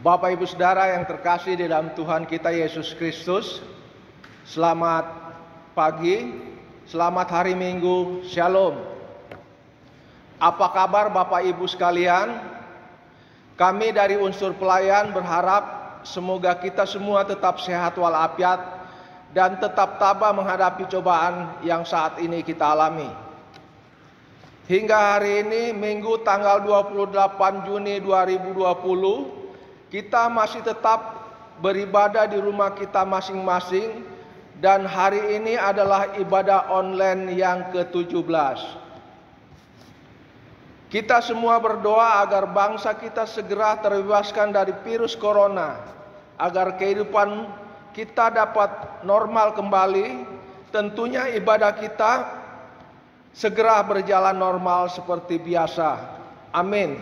Bapak Ibu Saudara yang terkasih di dalam Tuhan kita Yesus Kristus, selamat pagi, selamat hari Minggu, Shalom. Apa kabar Bapak Ibu sekalian? Kami dari unsur pelayan berharap semoga kita semua tetap sehat walafiat dan tetap tabah menghadapi cobaan yang saat ini kita alami. Hingga hari ini, Minggu tanggal 28 Juni 2020, kita masih tetap beribadah di rumah kita masing-masing, dan hari ini adalah ibadah online yang ke-17. Kita semua berdoa agar bangsa kita segera terbebaskan dari virus corona, agar kehidupan kita dapat normal kembali. Tentunya ibadah kita segera berjalan normal seperti biasa. Amin.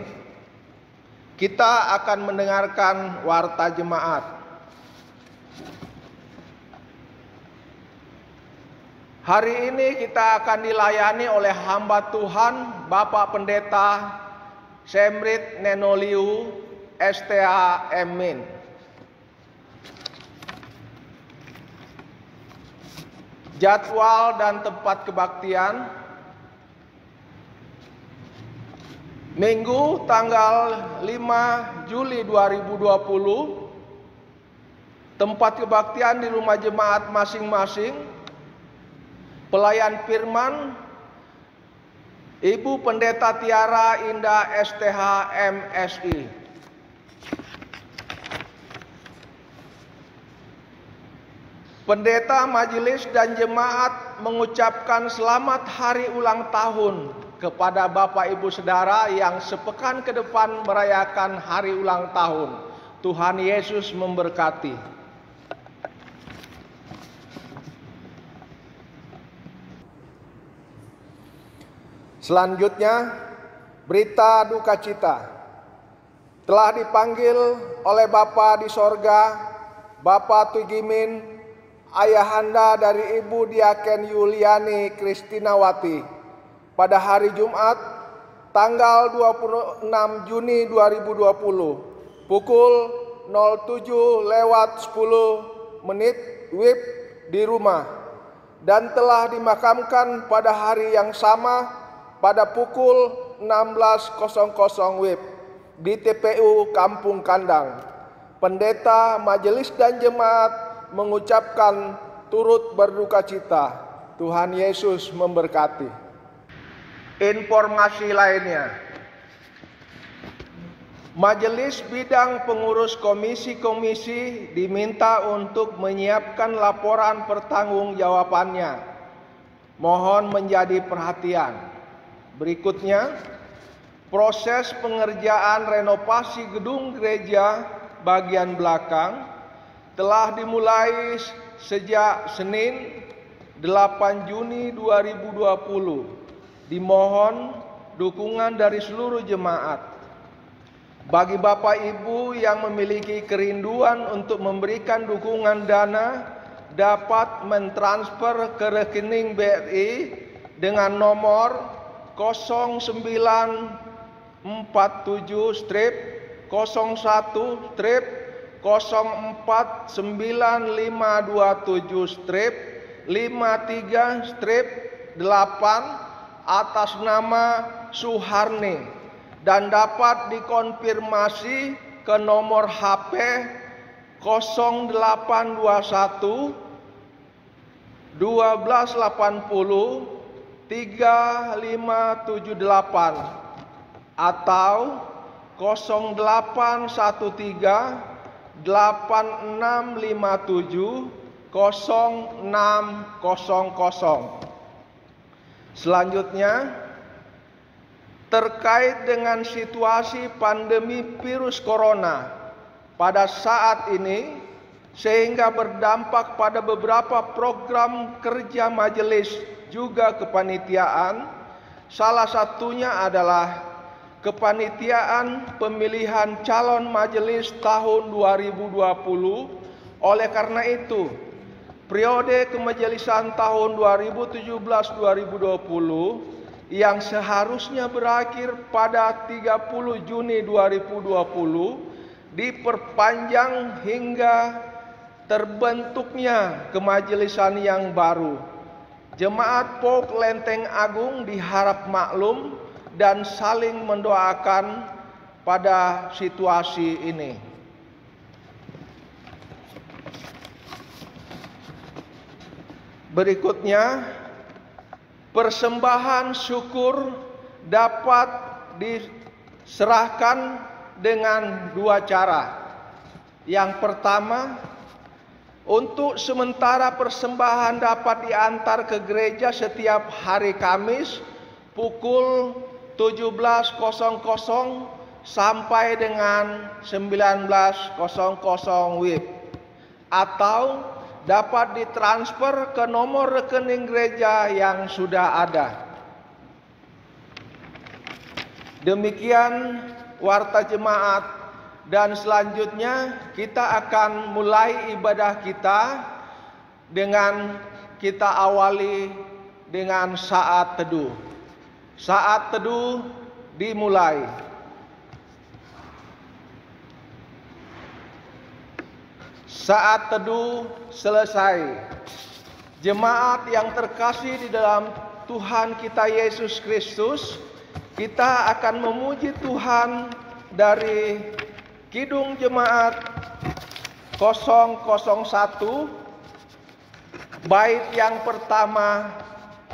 Kita akan mendengarkan warta jemaat. Hari ini kita akan dilayani oleh hamba Tuhan, Bapak Pendeta Semrit Nenoliu, STH Emin. Jadwal dan tempat kebaktian: Minggu tanggal 5 Juli 2020, tempat kebaktian di rumah jemaat masing-masing. Pelayan firman Ibu Pendeta Tiara Indah STH MSI. Pendeta majelis dan jemaat mengucapkan selamat hari ulang tahun kepada Bapak Ibu Saudara yang sepekan ke depan merayakan hari ulang tahun. Tuhan Yesus memberkati. Selanjutnya, berita duka cita. Telah dipanggil oleh Bapa di sorga, Bapak Tugimin, ayahanda dari Ibu Diaken Yuliani Kristinawati, pada hari Jumat tanggal 26 Juni 2020 pukul 07:10 WIB di rumah, dan telah dimakamkan pada hari yang sama pada pukul 16:00 WIB di TPU Kampung Kandang. Pendeta, majelis dan jemaat mengucapkan turut berduka cita. Tuhan Yesus memberkati. Informasi lainnya, Majelis Bidang Pengurus Komisi-komisi diminta untuk menyiapkan laporan pertanggungjawabannya. Mohon menjadi perhatian. Berikutnya, proses pengerjaan renovasi gedung gereja bagian belakang telah dimulai sejak Senin 8 Juni 2020. Dimohon dukungan dari seluruh jemaat. Bagi Bapak Ibu yang memiliki kerinduan untuk memberikan dukungan dana, dapat mentransfer ke rekening BRI dengan nomor 0941-01-01527-53-8 atas nama Suharni, dan dapat dikonfirmasi ke nomor HP 0821 1280 3578 atau 0813 8657 0600. Selanjutnya, terkait dengan situasi pandemi virus corona pada saat ini, sehingga berdampak pada beberapa program kerja majelis juga kepanitiaan. Salah satunya adalah kepanitiaan pemilihan calon majelis tahun 2020. Oleh karena itu, periode kemajelisan tahun 2017-2020 yang seharusnya berakhir pada 30 Juni 2020 diperpanjang hingga terbentuknya kemajelisan yang baru. Jemaat POK Lenteng Agung diharap maklum dan saling mendoakan pada situasi ini. Berikutnya, persembahan syukur dapat diserahkan dengan dua cara. Yang pertama, untuk sementara persembahan dapat diantar ke gereja setiap hari Kamis pukul 17.00 sampai dengan 19.00 WIB, atau dapat ditransfer ke nomor rekening gereja yang sudah ada. Demikian warta jemaat, dan selanjutnya kita akan mulai ibadah kita dengan kita awali dengan saat teduh. Saat teduh dimulai. Saat teduh selesai. Jemaat yang terkasih di dalam Tuhan kita Yesus Kristus, kita akan memuji Tuhan dari Kidung Jemaat 001, bait yang pertama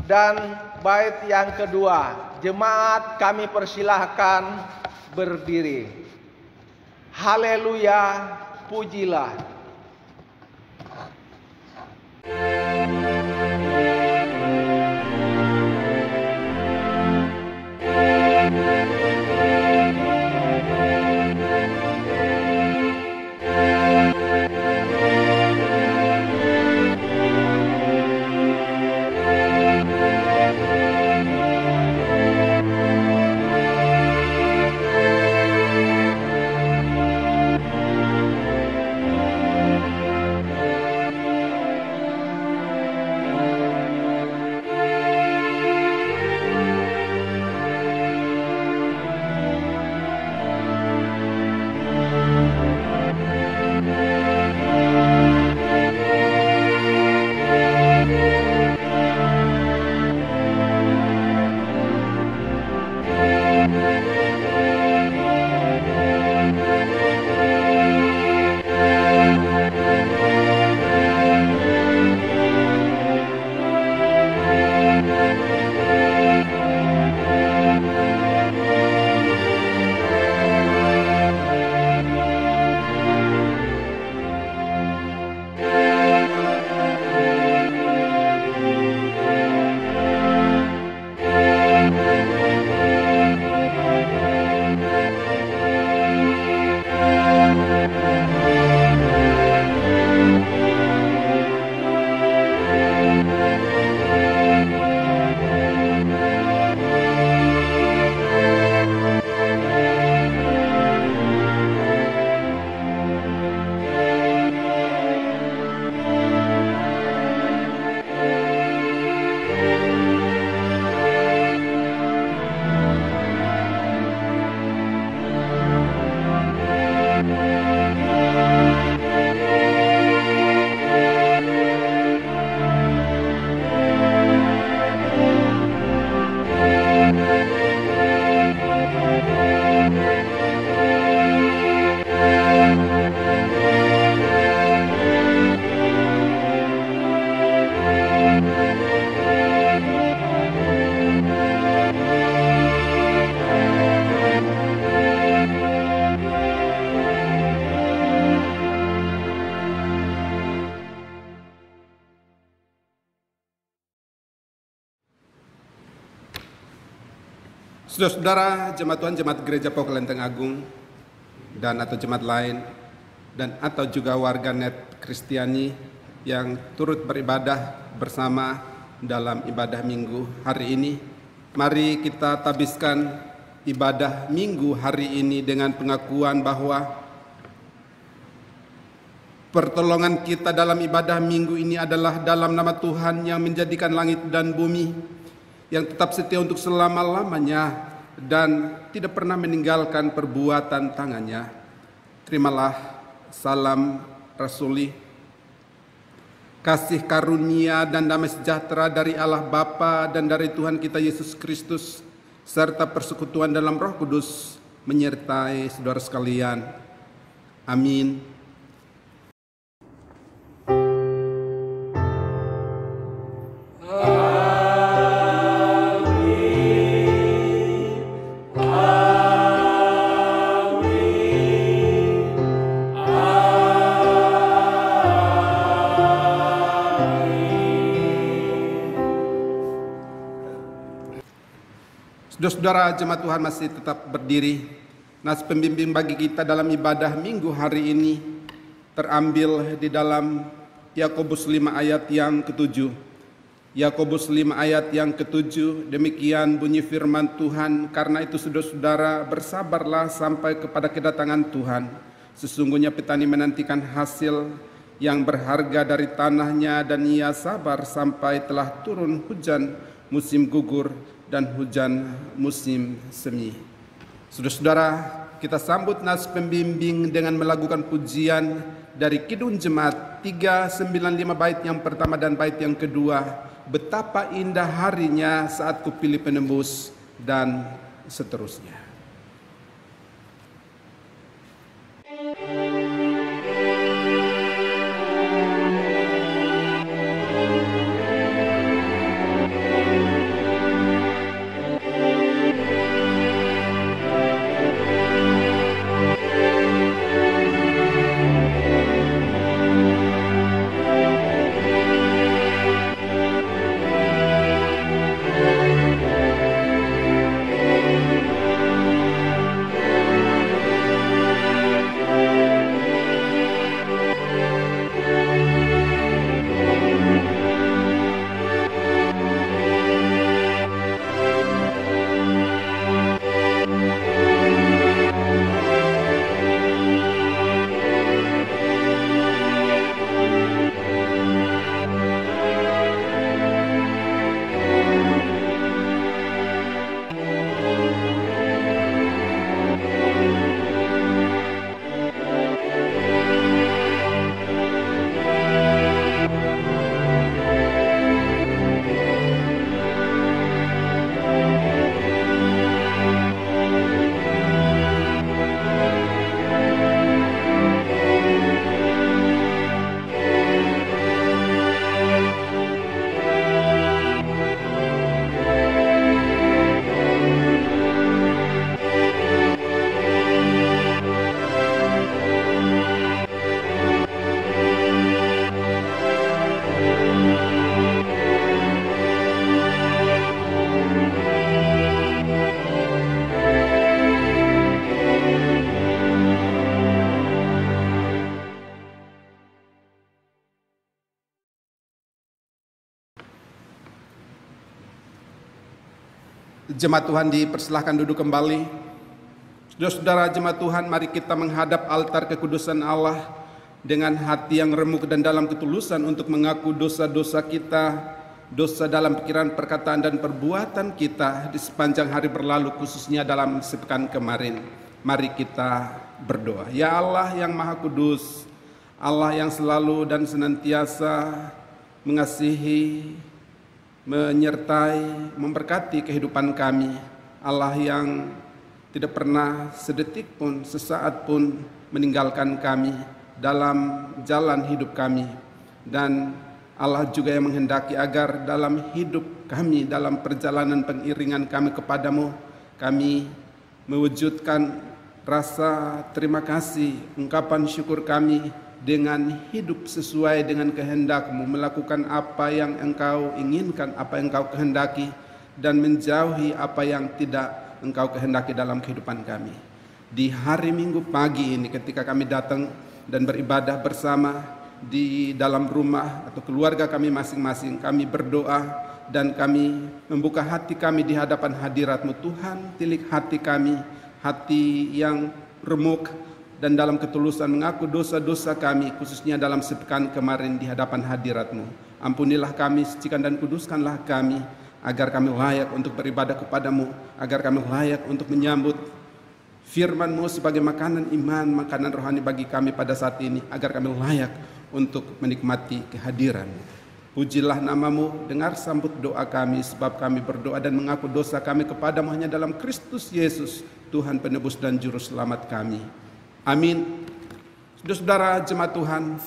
dan bait yang kedua. Jemaat kami persilahkan berdiri. Haleluya, pujilah. Saudara-saudara jemaat Tuhan, jemaat Gereja Pau Kelenteng Agung dan atau jemaat lain dan atau juga warganet Kristiani yang turut beribadah bersama dalam ibadah minggu hari ini. Mari kita tabiskan ibadah minggu hari ini dengan pengakuan bahwa pertolongan kita dalam ibadah minggu ini adalah dalam nama Tuhan yang menjadikan langit dan bumi, yang tetap setia untuk selama-lamanya dan tidak pernah meninggalkan perbuatan tangannya. Terimalah salam rasuli, kasih karunia dan damai sejahtera dari Allah Bapa dan dari Tuhan kita Yesus Kristus, serta persekutuan dalam Roh Kudus menyertai saudara sekalian. Amin. Saudara-saudara jemaat Tuhan masih tetap berdiri. Nas pembimbing bagi kita dalam ibadah minggu hari ini terambil di dalam Yakobus 5 ayat yang ke-7, Yakobus 5 ayat yang ke-7, demikian bunyi firman Tuhan, karena itu saudara-saudara bersabarlah sampai kepada kedatangan Tuhan. Sesungguhnya petani menantikan hasil yang berharga dari tanahnya dan ia sabar sampai telah turun hujan musim gugur dan hujan musim semi. Saudara-saudara, kita sambut nas pembimbing dengan melakukan pujian dari Kidung Jemaat 395 bait yang pertama dan bait yang kedua. Betapa indah harinya saat kupilih penembus, dan seterusnya. Jemaat Tuhan dipersilahkan duduk kembali. Saudara-saudara jemaat Tuhan, mari kita menghadap altar kekudusan Allah dengan hati yang remuk dan dalam ketulusan untuk mengaku dosa-dosa kita, dosa dalam pikiran, perkataan, dan perbuatan kita di sepanjang hari berlalu, khususnya dalam sepekan kemarin. Mari kita berdoa. Ya Allah yang Maha Kudus, Allah yang selalu dan senantiasa mengasihi, menyertai, memberkati kehidupan kami. Allah yang tidak pernah sedetik pun, sesaat pun meninggalkan kami dalam jalan hidup kami. Dan Allah juga yang menghendaki agar dalam hidup kami, dalam perjalanan pengiringan kami kepadamu, kami mewujudkan rasa terima kasih, ungkapan syukur kami dengan hidup sesuai dengan kehendak-Mu, melakukan apa yang Engkau inginkan, apa yang Engkau kehendaki, dan menjauhi apa yang tidak Engkau kehendaki dalam kehidupan kami. Di hari Minggu pagi ini ketika kami datang dan beribadah bersama di dalam rumah atau keluarga kami masing-masing, kami berdoa dan kami membuka hati kami di hadapan hadirat-Mu. Tuhan, tilik hati kami, hati yang remuk dan dalam ketulusan mengaku dosa-dosa kami, khususnya dalam sepekan kemarin di hadapan hadirat-Mu. Ampunilah kami, sucikan dan kuduskanlah kami, agar kami layak untuk beribadah kepadamu, agar kami layak untuk menyambut firman-Mu sebagai makanan iman, makanan rohani bagi kami pada saat ini, agar kami layak untuk menikmati kehadiran-Mu. Pujilah nama-Mu, dengar sambut doa kami, sebab kami berdoa dan mengaku dosa kami kepadamu hanya dalam Kristus Yesus, Tuhan penebus dan juru selamat kami. Amin. Saudara-saudara jemaat Tuhan,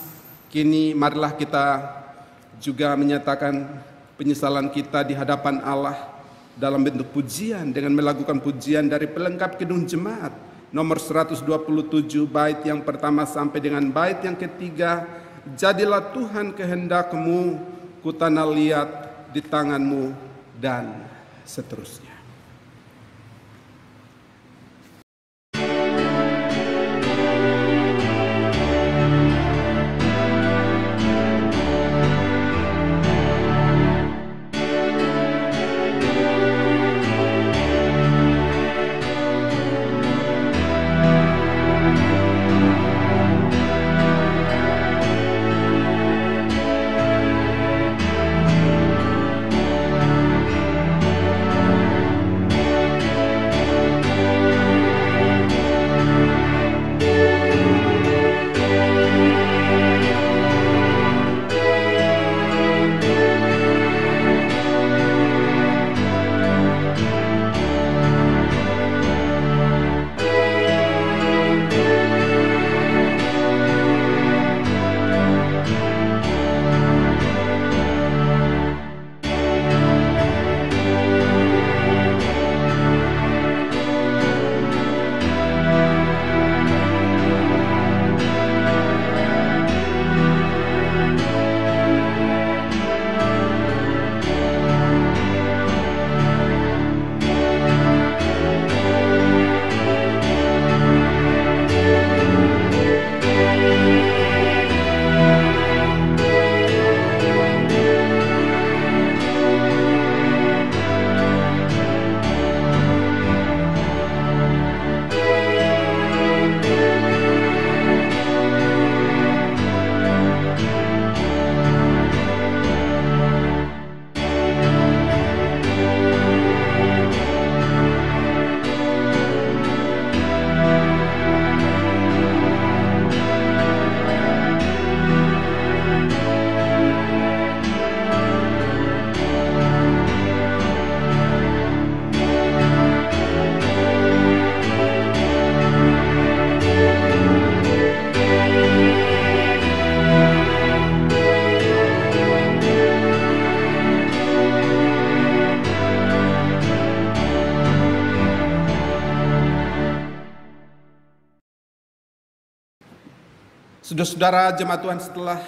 kini marilah kita juga menyatakan penyesalan kita di hadapan Allah dalam bentuk pujian dengan melakukan pujian dari pelengkap Kidung Jemaat nomor 127 bait yang pertama sampai dengan bait yang ketiga. Jadilah Tuhan kehendak-Mu, ku tanah liat di tangan-Mu, dan seterusnya. Saudara-saudara jemaat Tuhan, setelah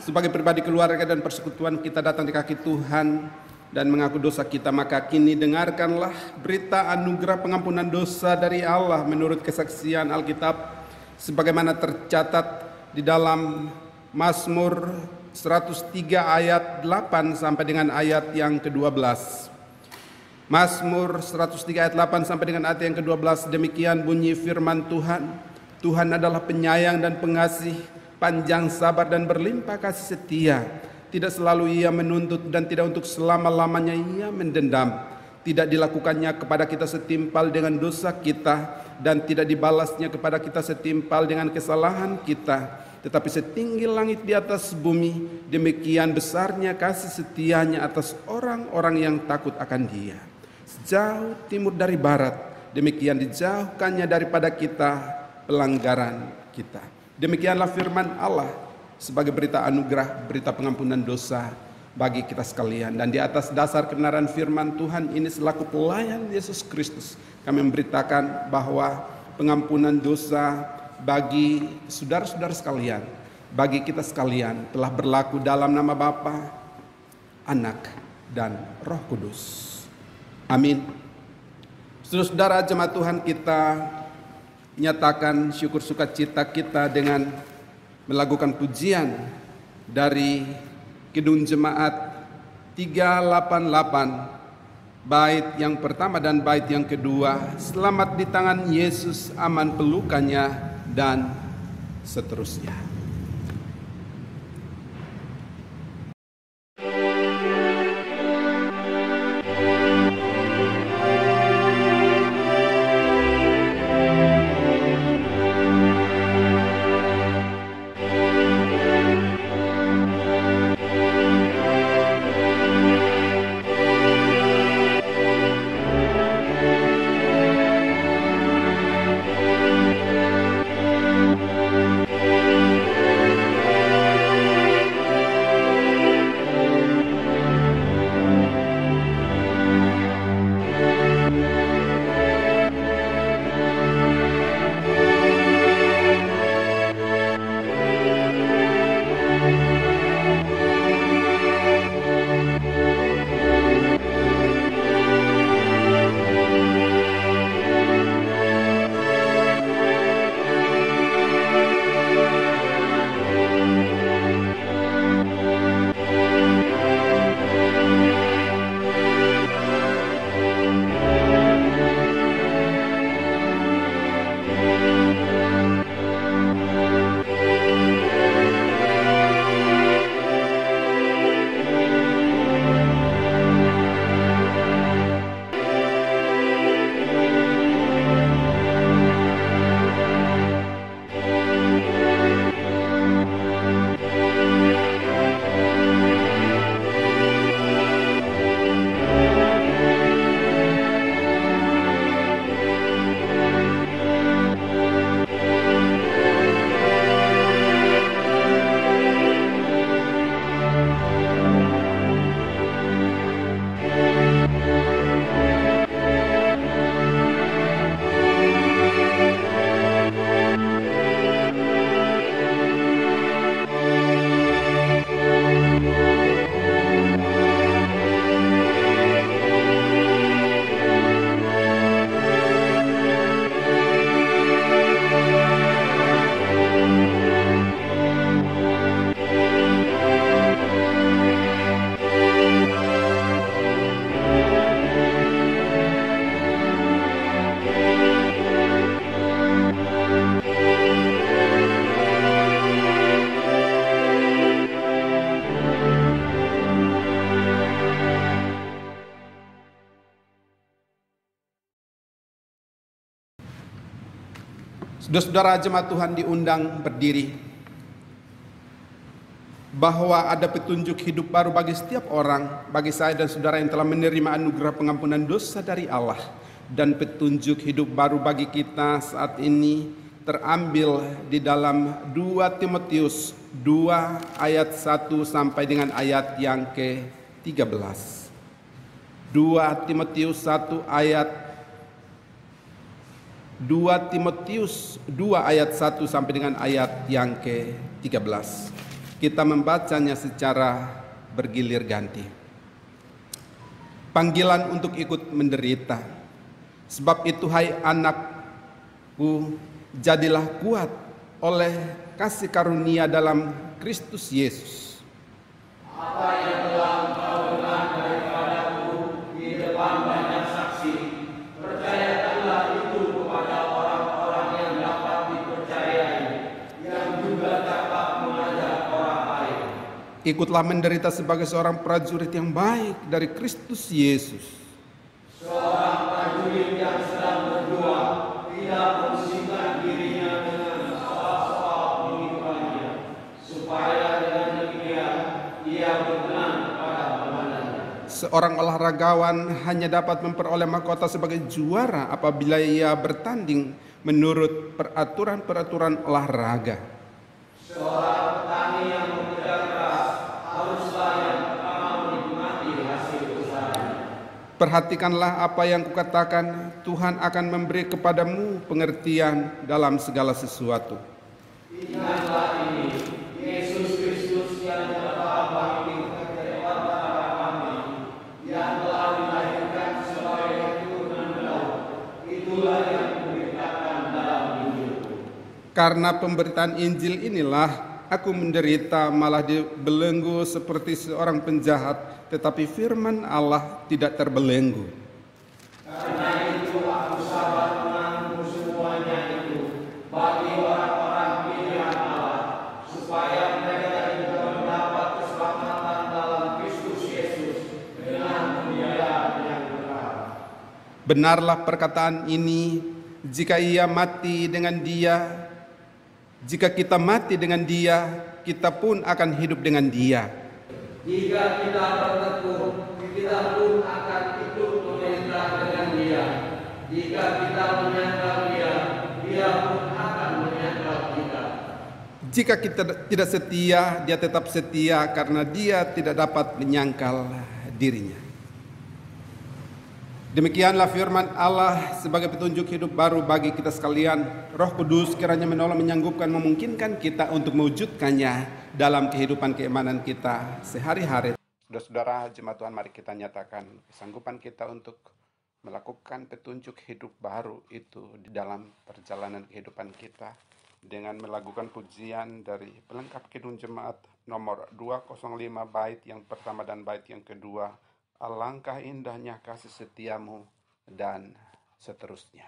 sebagai pribadi keluarga dan persekutuan kita datang di kaki Tuhan dan mengaku dosa kita, maka kini dengarkanlah berita anugerah pengampunan dosa dari Allah menurut kesaksian Alkitab sebagaimana tercatat di dalam Mazmur 103 ayat 8 sampai dengan ayat yang ke-12. Mazmur 103 ayat 8 sampai dengan ayat yang ke-12, demikian bunyi firman Tuhan. Tuhan adalah penyayang dan pengasih, panjang sabar dan berlimpah kasih setia. Tidak selalu ia menuntut dan tidak untuk selama-lamanya ia mendendam. Tidak dilakukannya kepada kita setimpal dengan dosa kita dan tidak dibalasnya kepada kita setimpal dengan kesalahan kita. Tetapi setinggi langit di atas bumi, demikian besarnya kasih setianya atas orang-orang yang takut akan Dia. Sejauh timur dari barat, demikian dijauhkannya daripada kita pelanggaran kita. Demikianlah firman Allah sebagai berita anugerah, berita pengampunan dosa bagi kita sekalian. Dan di atas dasar kebenaran firman Tuhan ini selaku pelayan Yesus Kristus, kami memberitakan bahwa pengampunan dosa bagi saudara-saudara sekalian, bagi kita sekalian telah berlaku dalam nama Bapa, Anak, dan Roh Kudus. Amin. Saudara-saudara jemaat Tuhan, kita nyatakan syukur sukacita kita dengan melakukan pujian dari Kidung Jemaat 388 bait yang pertama dan bait yang kedua, selamat di tangan Yesus, aman pelukannya, dan seterusnya. Saudara-saudara jemaat Tuhan diundang berdiri, bahwa ada petunjuk hidup baru bagi setiap orang, bagi saya dan saudara yang telah menerima anugerah pengampunan dosa dari Allah. Dan petunjuk hidup baru bagi kita saat ini terambil di dalam 2 Timotius 2 ayat 1 sampai dengan ayat yang ke-13. 2 Timotius 1 ayat 2 Timotius 2 ayat 1 sampai dengan ayat yang ke-13. Kita membacanya secara bergilir ganti. Panggilan untuk ikut menderita. Sebab itu hai anakku, jadilah kuat oleh kasih karunia dalam Kristus Yesus. Apa yang telah engkau dengar daripadaku di depan banyak saksi, percayakanlah itu kepada orang-orang yang dapat dipercayai, yang juga dapat mengajar orang lain. Ikutlah menderita sebagai seorang prajurit yang baik dari Kristus Yesus. Seorang prajurit yang sedang berjuang tidak memusingkan dirinya dengan soal-soal kehidupannya, supaya dengan demikian ia berkenan kepada komandannya. Seorang olahragawan hanya dapat memperoleh mahkota sebagai juara apabila ia bertanding menurut peraturan-peraturan olahraga. Seorang petani yang bekerja keras haruslah yang pertama menikmati hasil usahanya. Perhatikanlah apa yang kukatakan, Tuhan akan memberi kepadamu pengertian dalam segala sesuatu. Ingatlah ini, Yesus Kristus yang telah bangkit dari antara kami, yang telah dilahirkan sebagai keturunan Daud, itulah yang diberitakan dalam Injilku. Karena pemberitaan Injil inilah aku menderita, malah dibelenggu seperti seorang penjahat, tetapi firman Allah tidak terbelenggu. Karena itu aku sabar menanggung semuanya itu bagi orang-orang pilihan Allah, supaya mereka juga mendapat keselamatan dalam Kristus Yesus dengan kemuliaan yang kekal. Benarlah perkataan ini, jika kita mati dengan dia, kita pun akan hidup dengan dia. Jika kita bertekun, kita pun akan ikut memerintah dengan dia. Jika kita menyangkal dia, dia pun akan menyangkal kita. Jika kita tidak setia, dia tetap setia karena dia tidak dapat menyangkal dirinya. Demikianlah firman Allah sebagai petunjuk hidup baru bagi kita sekalian. Roh Kudus kiranya menolong, menyanggupkan, memungkinkan kita untuk mewujudkannya dalam kehidupan keimanan kita sehari-hari. Saudara-saudara, jemaat Tuhan, mari kita nyatakan kesanggupan kita untuk melakukan petunjuk hidup baru itu di dalam perjalanan kehidupan kita dengan melakukan pujian dari pelengkap Kidung Jemaat nomor 205 bait yang pertama dan bait yang kedua. Alangkah indahnya kasih setiamu, dan seterusnya.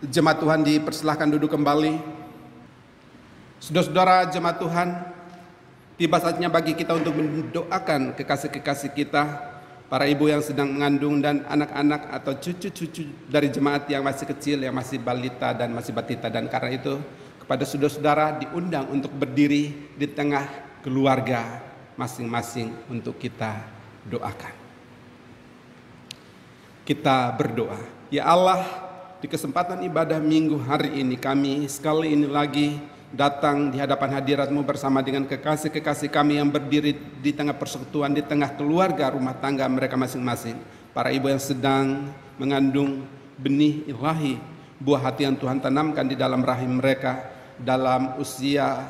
Jemaat Tuhan dipersilahkan duduk kembali. Saudara-saudara jemaat Tuhan, tiba saatnya bagi kita untuk mendoakan kekasih-kekasih kita, para ibu yang sedang mengandung dan anak-anak atau cucu-cucu dari jemaat yang masih kecil, yang masih balita dan masih batita. Dan karena itu kepada saudara-saudara diundang untuk berdiri di tengah keluarga masing-masing untuk kita doakan. Kita berdoa. Ya Allah, di kesempatan ibadah minggu hari ini kami sekali ini lagi datang di hadapan hadirat-Mu bersama dengan kekasih-kekasih kami yang berdiri di tengah persekutuan, di tengah keluarga rumah tangga mereka masing-masing. Para ibu yang sedang mengandung benih ilahi, buah hati yang Tuhan tanamkan di dalam rahim mereka dalam usia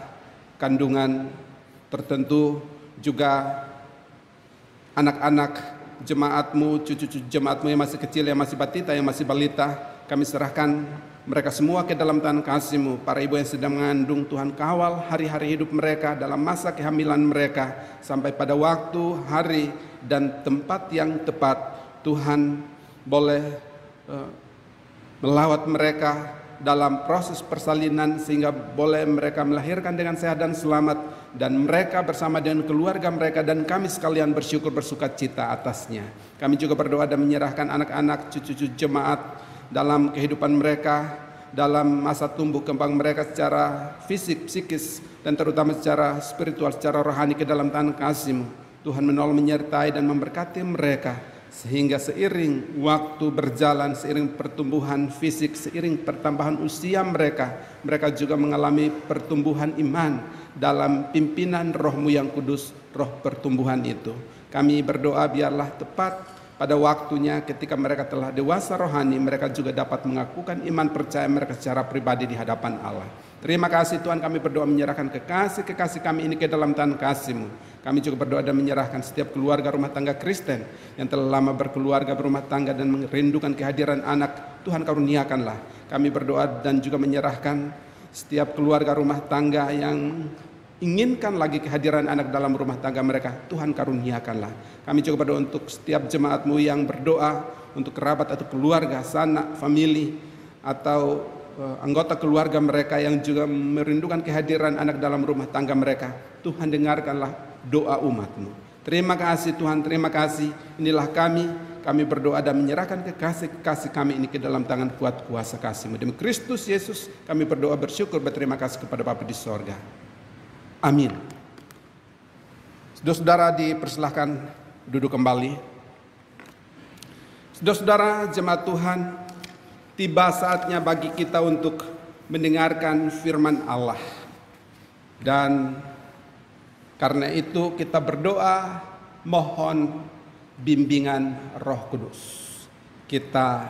kandungan tertentu, juga anak-anak jemaat-Mu, cucu-cucu jemaat-Mu yang masih kecil, yang masih batita, yang masih balita. Kami serahkan mereka semua ke dalam tangan kasih-Mu. Para ibu yang sedang mengandung, Tuhan kawal hari-hari hidup mereka dalam masa kehamilan mereka sampai pada waktu, hari, dan tempat yang tepat. Tuhan boleh melawat mereka dalam proses persalinan sehingga boleh mereka melahirkan dengan sehat dan selamat, dan mereka bersama dengan keluarga mereka dan kami sekalian bersyukur bersukacita atasnya. Kami juga berdoa dan menyerahkan anak-anak, cucu-cucu jemaat dalam kehidupan mereka, dalam masa tumbuh kembang mereka secara fisik, psikis, dan terutama secara spiritual, secara rohani ke dalam tangan kasih-Mu. Tuhan menolong, menyertai dan memberkati mereka sehingga seiring waktu berjalan, seiring pertumbuhan fisik, seiring pertambahan usia mereka juga mengalami pertumbuhan iman dalam pimpinan Roh-Mu yang kudus, roh pertumbuhan itu. Kami berdoa biarlah tepat pada waktunya ketika mereka telah dewasa rohani, mereka juga dapat mengakukan iman percaya mereka secara pribadi di hadapan Allah. Terima kasih Tuhan, kami berdoa menyerahkan kekasih-kekasih kami ini ke dalam tangan kasih-Mu. Kami juga berdoa dan menyerahkan setiap keluarga rumah tangga Kristen yang telah lama berkeluarga berumah tangga dan merindukan kehadiran anak. Tuhan karuniakanlah. Kami berdoa dan juga menyerahkan setiap keluarga rumah tangga yang inginkan lagi kehadiran anak dalam rumah tangga mereka. Tuhan karuniakanlah. Kami juga berdoa untuk setiap jemaat-Mu yang berdoa untuk kerabat atau keluarga, sanak, famili, atau anggota keluarga mereka yang juga merindukan kehadiran anak dalam rumah tangga mereka. Tuhan dengarkanlah doa umat-Mu. Terima kasih Tuhan, terima kasih. Inilah kami berdoa dan menyerahkan kekasih-kekasih kami ini ke dalam tangan kuat kuasa kasih-Mu. Demi Kristus Yesus kami berdoa bersyukur berterima kasih kepada Bapa di sorga. Amin. Saudara-saudara dipersilahkan duduk kembali. Saudara-saudara jemaat Tuhan, tiba saatnya bagi kita untuk mendengarkan firman Allah. Dan karena itu kita berdoa mohon bimbingan Roh Kudus. Kita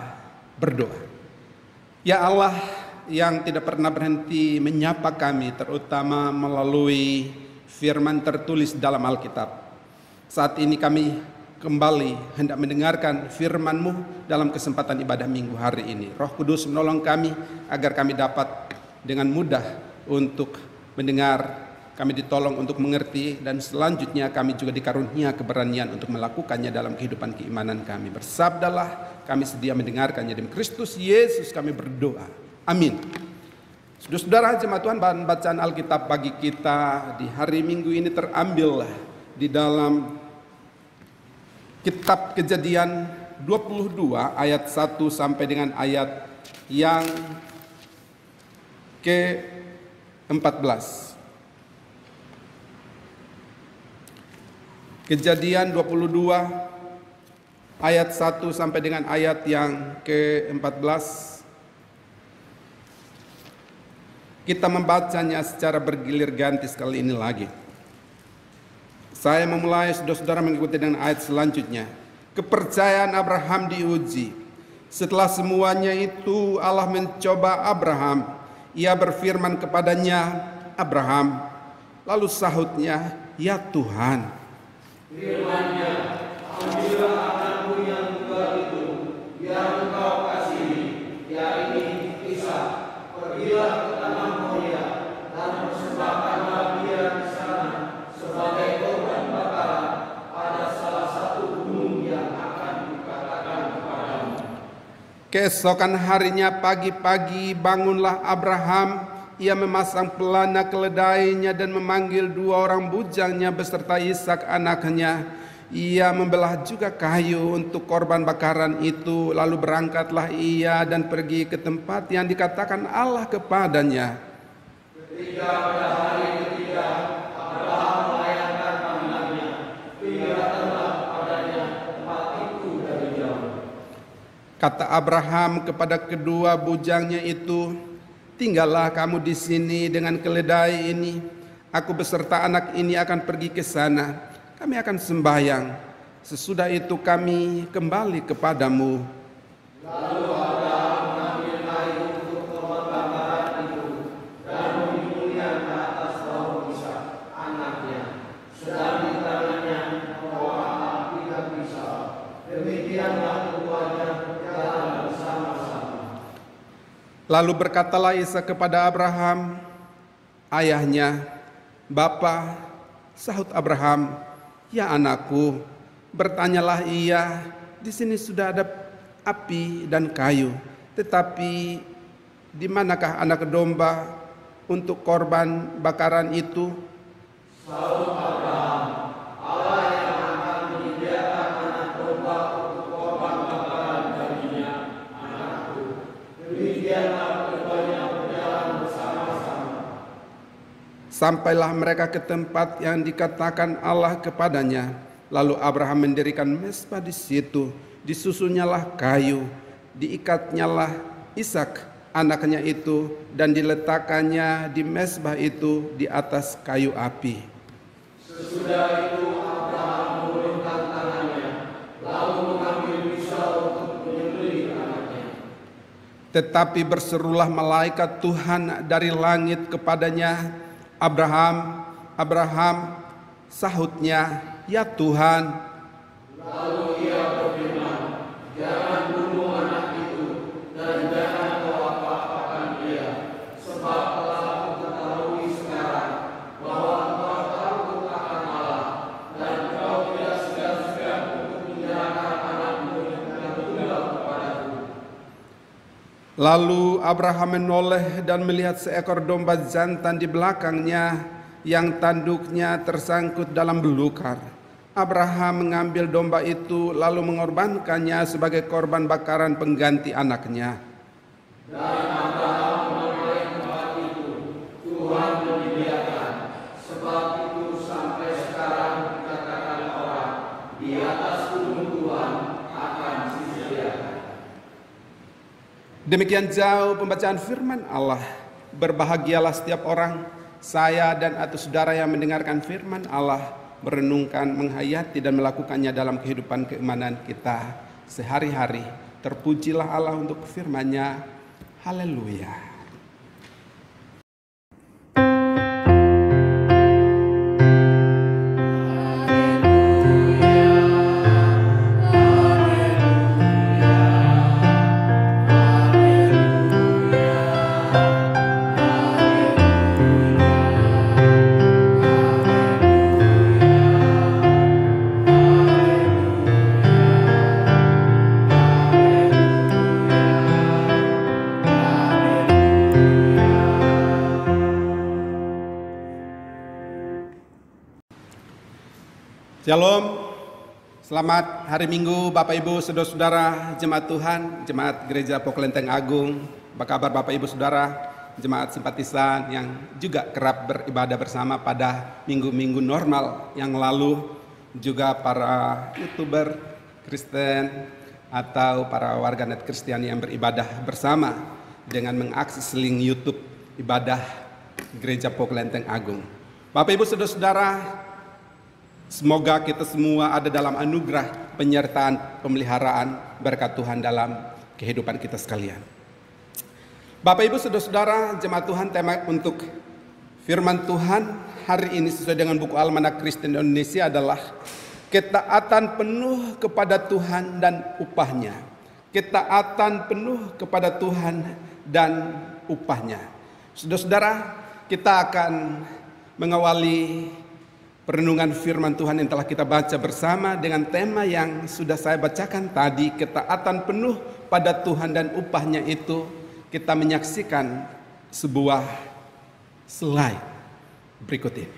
berdoa. Ya Allah yang tidak pernah berhenti menyapa kami, terutama melalui firman tertulis dalam Alkitab. Saat ini kami kembali hendak mendengarkan firman-Mu dalam kesempatan ibadah minggu hari ini. Roh Kudus menolong kami agar kami dapat dengan mudah untuk mendengar, kami ditolong untuk mengerti, dan selanjutnya kami juga dikarunia keberanian untuk melakukannya dalam kehidupan keimanan kami. Bersabdalah, kami sedia mendengarkannya. Demi Kristus Yesus kami berdoa. Amin. Saudara-saudara jemaat Tuhan, bahan bacaan Alkitab bagi kita di hari Minggu ini terambil di dalam Kitab Kejadian 22 ayat 1 sampai dengan ayat yang ke-14. Kejadian 22 ayat 1 sampai dengan ayat yang ke-14. Kita membacanya secara bergilir ganti sekali ini lagi. Saya memulai, saudara-saudara mengikuti dengan ayat selanjutnya. Kepercayaan Abraham diuji. Setelah semuanya itu Allah mencoba Abraham. Ia berfirman kepadanya, Abraham. Lalu sahutnya, ya Tuhan. Firman-Nya, ambillah anakmu yang tunggal itu, yang engkau kasihi, yakni Ishak. Pergilah ke tanah Moria dan persembahkanlah dia di sana sebagai korban bakaran pada salah satu gunung yang akan kukatakan kepadamu. Keesokan harinya pagi-pagi bangunlah Abraham. Ia memasang pelana keledainya dan memanggil 2 orang bujangnya beserta Ishak anaknya. Ia membelah juga kayu untuk korban bakaran itu. Lalu berangkatlah ia dan pergi ke tempat yang dikatakan Allah kepadanya. Ketika pada hari ketiga Abraham melayangkan panggilannya, ia datanglah kepadanya tempat itu dari jauh. Kata Abraham kepada kedua bujangnya itu, tinggallah kamu di sini dengan keledai ini. Aku beserta anak ini akan pergi ke sana. Kami akan sembahyang. Sesudah itu kami kembali kepadamu. Lalu Abraham mengambil kayu untuk korban bakaran itu dan memikulnya ke atas bahu Ishak anaknya. Sedang di tangannya membawa api dan pisau. Demikianlah keduanya berjalan bersama-sama. Lalu berkatalah Ishak kepada Abraham, ayahnya, Bapa. Sahut Abraham, ya anakku, bertanyalah ia, di sini sudah ada api dan kayu, tetapi di manakah anak domba untuk korban bakaran itu? Sahut Abraham, Allah yang akan menyediakan anak domba untuk korban bakaran baginya, anakku. Demikianlah keduanya berjalan bersama-sama. Sampailah mereka ke tempat yang dikatakan Allah kepadanya. Lalu Abraham mendirikan mezbah di situ. Disusunnyalah kayu, diikatnyalah Ishak anaknya itu, dan diletakkannya di mezbah itu di atas kayu api. Sesudah itu Abraham menurunkan tangannya, lalu mengambil pisau untuk menyembelih anaknya. Tetapi berserulah malaikat Tuhan dari langit kepadanya, Abraham, Abraham. Sahutnya, ya Tuhan. Lalu ia berfirman, jangan bunuh anak itu dan jangan kau apa-apakan dia, sebab telah aku ketahui sekarang bahwa engkau takut akan Allah dan kau tidak segan-segan untuk menyerahkan anakmu yang tertunggal kepadaku. Lalu Abraham menoleh dan melihat seekor domba jantan di belakangnya yang tanduknya tersangkut dalam belukar. Abraham mengambil domba itu lalu mengorbankannya sebagai korban bakaran pengganti anaknya. Dan Abraham menamai tempat itu Tuhan menyediakan, sebab itu sampai sekarang dikatakan orang, di atas gunung Tuhan akan disediakan. Demikian jauh pembacaan firman Allah. Berbahagialah setiap orang, saya dan atau saudara yang mendengarkan firman Allah, merenungkan, menghayati dan melakukannya dalam kehidupan keimanan kita sehari-hari. Terpujilah Allah untuk firman-Nya. Haleluya. Shalom, selamat hari Minggu Bapak Ibu Saudara-saudara jemaat Tuhan, jemaat Gereja Pokelenteng Agung. Apa kabar Bapak Ibu Saudara, jemaat simpatisan yang juga kerap beribadah bersama pada minggu-minggu normal yang lalu, juga para YouTuber Kristen atau para warganet Kristen yang beribadah bersama dengan mengakses link YouTube ibadah Gereja Pokelenteng Agung. Bapak Ibu Saudara-saudara, semoga kita semua ada dalam anugerah penyertaan pemeliharaan berkat Tuhan dalam kehidupan kita sekalian. Bapak Ibu Saudara-saudara jemaat Tuhan, tema untuk firman Tuhan hari ini sesuai dengan buku Almanak Kristen Indonesia adalah ketaatan penuh kepada Tuhan dan upahnya. Ketaatan penuh kepada Tuhan dan upahnya. Saudara-saudara, kita akan mengawali perenungan firman Tuhan yang telah kita baca bersama dengan tema yang sudah saya bacakan tadi, ketaatan penuh pada Tuhan dan upahnya itu, kita menyaksikan sebuah slide berikut ini.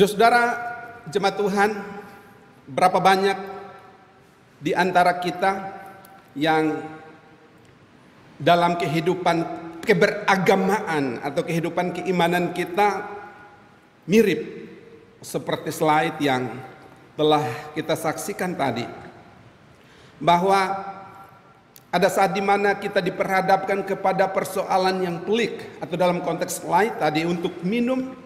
Saudara-saudara jemaat Tuhan, berapa banyak di antara kita yang dalam kehidupan keberagamaan atau kehidupan keimanan kita mirip seperti slide yang telah kita saksikan tadi, bahwa ada saat di mana kita diperhadapkan kepada persoalan yang pelik, atau dalam konteks slide tadi, untuk minum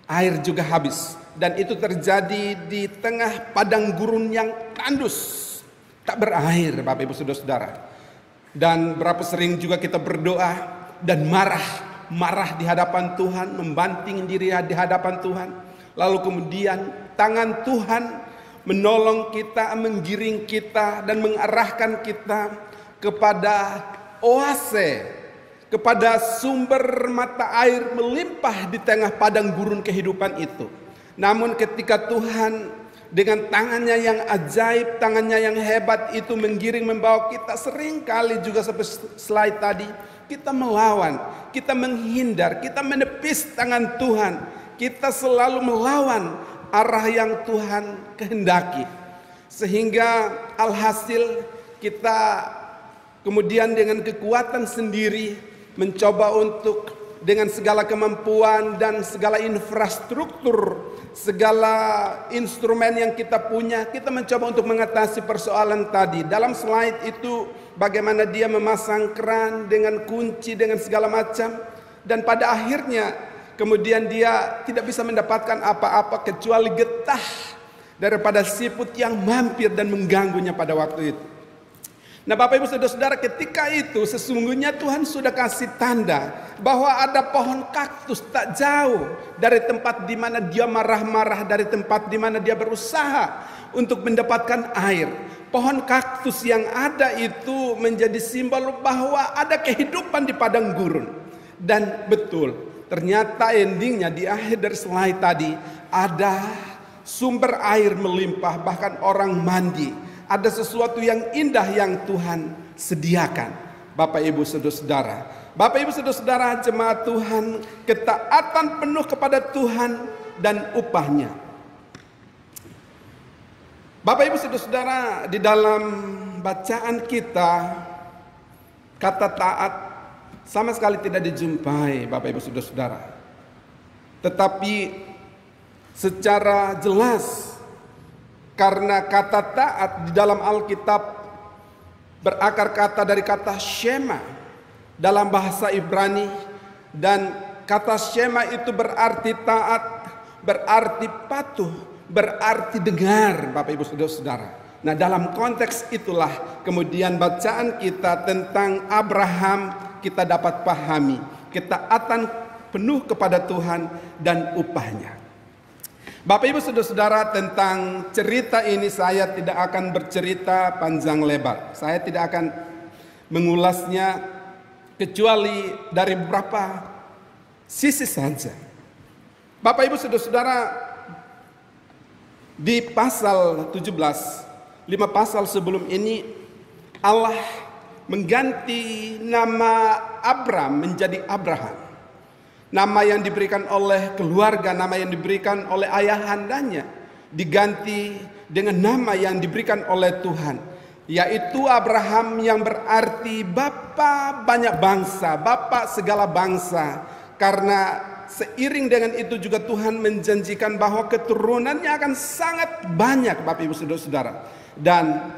air juga habis, dan itu terjadi di tengah padang gurun yang tandus, tak berair, Bapak Ibu Saudara-saudara. Dan berapa sering juga kita berdoa dan marah di hadapan Tuhan, membanting diri di hadapan Tuhan, lalu kemudian tangan Tuhan menolong kita, menggiring kita dan mengarahkan kita kepada oase, kepada sumber mata air melimpah di tengah padang gurun kehidupan itu. Namun ketika Tuhan dengan tangannya yang ajaib, tangannya yang hebat itu menggiring, membawa kita, seringkali juga seperti slide tadi, kita melawan, kita menghindar, kita menepis tangan Tuhan, kita selalu melawan arah yang Tuhan kehendaki. Sehingga alhasil kita kemudian dengan kekuatan sendiri mencoba untuk dengan segala kemampuan dan segala infrastruktur, segala instrumen yang kita punya, kita mencoba untuk mengatasi persoalan tadi. Dalam slide itu bagaimana dia memasang keran dengan kunci, dengan segala macam, dan pada akhirnya kemudian dia tidak bisa mendapatkan apa-apa kecuali getah daripada siput yang mampir dan mengganggunya pada waktu itu. Nah, Bapak Ibu Saudara-saudara, ketika itu sesungguhnya Tuhan sudah kasih tanda bahwa ada pohon kaktus tak jauh dari tempat di mana dia marah-marah, dari tempat di mana dia berusaha untuk mendapatkan air. Pohon kaktus yang ada itu menjadi simbol bahwa ada kehidupan di padang gurun. Dan betul, ternyata endingnya di akhir dari slide tadi ada sumber air melimpah, bahkan orang mandi. Ada sesuatu yang indah yang Tuhan sediakan, Bapak Ibu Saudara-saudara. Bapak Ibu Saudara-saudara jemaat Tuhan, ketaatan penuh kepada Tuhan dan upahnya. Bapak Ibu Saudara-saudara, di dalam bacaan kita, kata taat sama sekali tidak dijumpai, Bapak Ibu Saudara-saudara. Tetapi secara jelas, karena kata taat di dalam Alkitab berakar kata dari kata Shema dalam bahasa Ibrani, dan kata Shema itu berarti taat, berarti patuh, berarti dengar, Bapak Ibu Saudara-saudara. Nah, dalam konteks itulah kemudian bacaan kita tentang Abraham kita dapat pahami ketaatan penuh kepada Tuhan dan upahnya. Bapak Ibu Saudara-saudara, tentang cerita ini saya tidak akan bercerita panjang lebar. Saya tidak akan mengulasnya kecuali dari beberapa sisi saja. Bapak Ibu Saudara-saudara, di pasal 17, 5 pasal sebelum ini, Allah mengganti nama Abram menjadi Abraham. Nama yang diberikan oleh keluarga, nama yang diberikan oleh ayahandanya, diganti dengan nama yang diberikan oleh Tuhan, yaitu Abraham, yang berarti bapa banyak bangsa, bapa segala bangsa. Karena seiring dengan itu juga Tuhan menjanjikan bahwa keturunannya akan sangat banyak, Bapak Ibu Saudara-saudara. Dan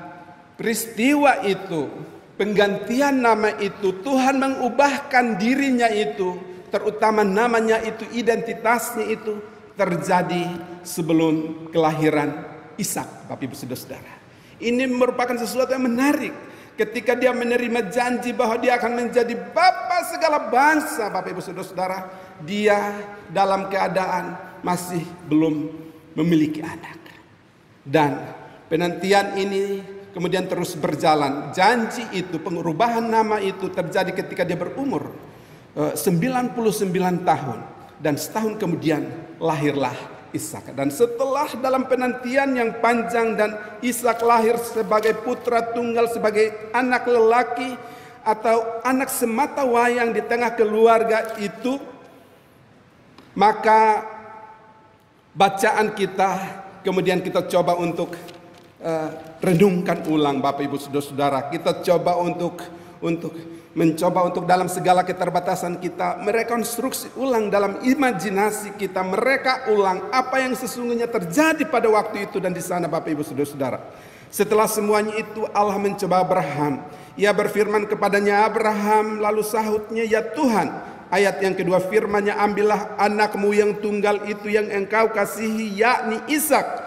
peristiwa itu, penggantian nama itu, Tuhan mengubahkan dirinya itu, terutama namanya itu, identitasnya itu terjadi sebelum kelahiran Ishak, Bapak Ibu Saudara-saudara. Ini merupakan sesuatu yang menarik ketika dia menerima janji bahwa dia akan menjadi bapa segala bangsa, Bapak Ibu Saudara-saudara. Dia dalam keadaan masih belum memiliki anak. Dan penantian ini kemudian terus berjalan. Janji itu, pengubahan nama itu terjadi ketika dia berumur 99 tahun. Dan setahun kemudian lahirlah Ishak. Dan setelah dalam penantian yang panjang dan Ishak lahir sebagai putra tunggal, sebagai anak lelaki atau anak semata wayang di tengah keluarga itu, maka bacaan kita kemudian kita coba untuk renungkan ulang, Bapak Ibu Saudara-saudara. Kita coba untuk dalam segala keterbatasan kita merekonstruksi ulang dalam imajinasi kita, mereka ulang apa yang sesungguhnya terjadi pada waktu itu dan di sana, Bapak Ibu Saudara-saudara. Setelah semuanya itu Allah mencoba Abraham. Ia berfirman kepadanya, Abraham, lalu sahutnya, ya Tuhan. Ayat yang kedua firman-Nya, ambillah anakmu yang tunggal itu yang engkau kasihi, yakni Ishak.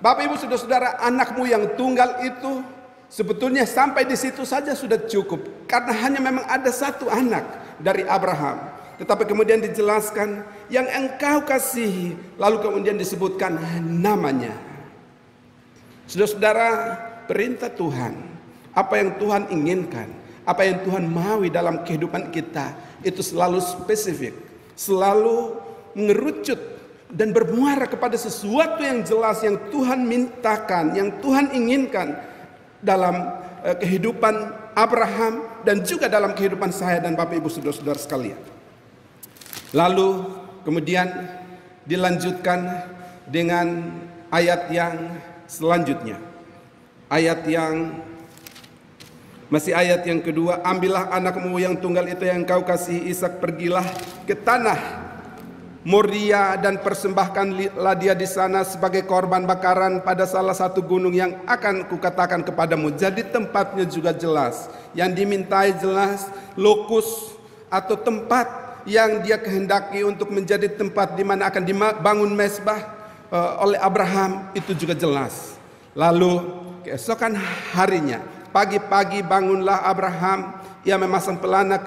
Bapak Ibu Saudara-saudara, anakmu yang tunggal itu sebetulnya sampai di situ saja sudah cukup, karena hanya memang ada satu anak dari Abraham. Tetapi kemudian dijelaskan yang engkau kasihi, lalu kemudian disebutkan namanya. Saudara-saudara, perintah Tuhan, apa yang Tuhan inginkan, apa yang Tuhan maui dalam kehidupan kita, itu selalu spesifik, selalu mengerucut dan bermuara kepada sesuatu yang jelas yang Tuhan mintakan, yang Tuhan inginkan dalam kehidupan Abraham dan juga dalam kehidupan saya dan Bapak Ibu Saudara-saudara sekalian. Lalu kemudian dilanjutkan dengan ayat yang selanjutnya. Ayat yang kedua, ambillah anakmu yang tunggal itu yang engkau kasihi Ishak, pergilah ke tanah Moria dan persembahkanlah dia di sana sebagai korban bakaran pada salah satu gunung yang akan kukatakan kepadamu. Jadi tempatnya juga jelas, yang dimintai jelas, lokus atau tempat yang dia kehendaki untuk menjadi tempat di mana akan dibangun mezbah oleh Abraham itu juga jelas. Lalu keesokan harinya, pagi-pagi bangunlah Abraham, ia memasang pelana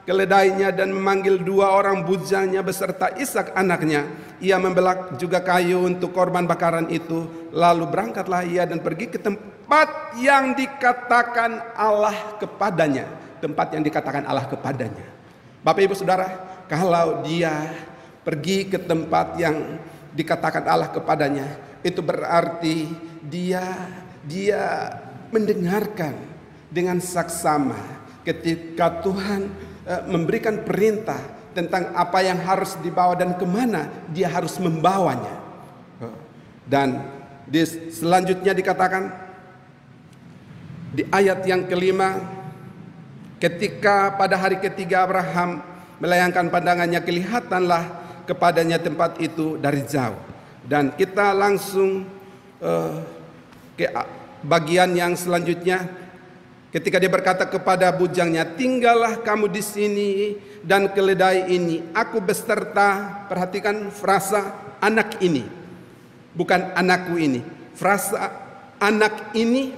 keledainya dan memanggil 2 orang bujangnya beserta Ishak anaknya. Ia membelak juga kayu untuk korban bakaran itu. Lalu berangkatlah ia dan pergi ke tempat yang dikatakan Allah kepadanya. Tempat yang dikatakan Allah kepadanya. Bapak Ibu Saudara, kalau dia pergi ke tempat yang dikatakan Allah kepadanya, itu berarti dia mendengarkan dengan saksama ketika Tuhan memberikan perintah tentang apa yang harus dibawa dan kemana dia harus membawanya. Dan selanjutnya dikatakan di ayat yang kelima, ketika pada hari ketiga Abraham melayangkan pandangannya, kelihatanlah kepadanya tempat itu dari jauh. Dan kita langsung ke bagian yang selanjutnya, Ketika dia berkata kepada bujangnya, tinggallah kamu di sini dan keledai ini, aku beserta. Perhatikan frasa anak ini, bukan anakku ini. Frasa anak ini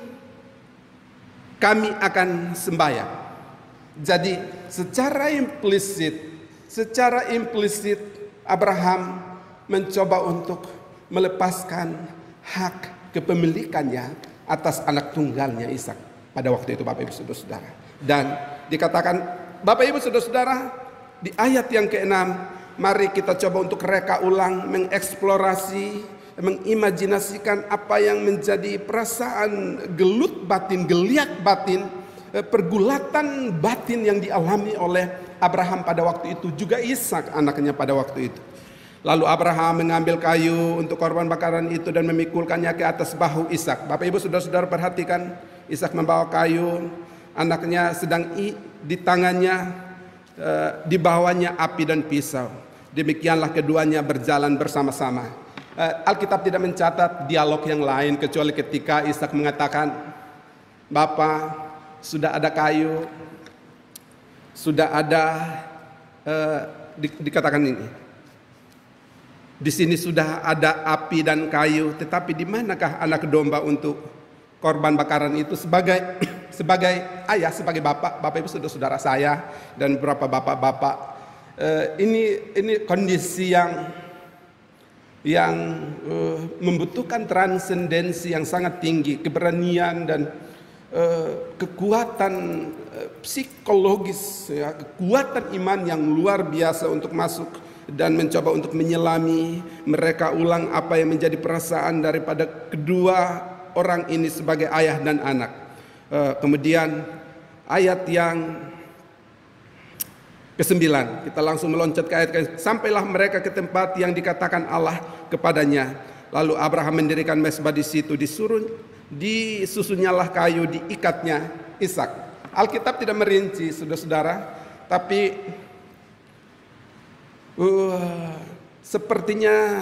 kami akan sembahyang. Jadi secara implisit Abraham mencoba untuk melepaskan hak kepemilikannya atas anak tunggalnya Ishak. Pada waktu itu Bapak Ibu Saudara-saudara. Dan dikatakan Bapak Ibu Saudara-saudara di ayat yang ke-6, mari kita coba untuk reka ulang, mengeksplorasi, mengimajinasikan apa yang menjadi perasaan gelut batin, geliat batin, pergulatan batin yang dialami oleh Abraham pada waktu itu, juga Ishak anaknya pada waktu itu. Lalu Abraham mengambil kayu untuk korban bakaran itu dan memikulkannya ke atas bahu Ishak. Bapak Ibu Saudara-saudara perhatikan, Ishak membawa kayu, anaknya sedang di tangannya, di bawahnya api dan pisau. Demikianlah keduanya berjalan bersama-sama. Alkitab tidak mencatat dialog yang lain kecuali ketika Ishak mengatakan, Bapa, sudah ada kayu, sudah ada, dikatakan ini, di sini sudah ada api dan kayu, tetapi di manakah anak domba untuk korban bakaran itu? Sebagai ayah, sebagai bapak Ibu saudara saya dan beberapa bapak-bapak, ini kondisi yang membutuhkan transendensi yang sangat tinggi, keberanian dan kekuatan psikologis, ya, kekuatan iman yang luar biasa untuk masuk dan mencoba untuk menyelami, mereka ulang apa yang menjadi perasaan daripada kedua orang ini sebagai ayah dan anak. Kemudian ayat yang ke-9, kita langsung meloncat ke ayat sampailah mereka ke tempat yang dikatakan Allah kepadanya. Lalu Abraham mendirikan mezbah di situ, disusunnyalah kayu, diikatnya Ishak. Alkitab tidak merinci, saudara-saudara, tapi sepertinya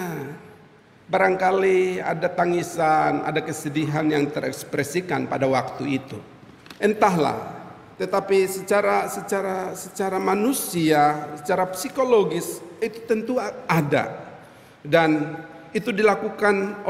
barangkali ada tangisan, ada kesedihan yang terekspresikan pada waktu itu. Entahlah, tetapi secara manusia, secara psikologis itu tentu ada, dan itu dilakukan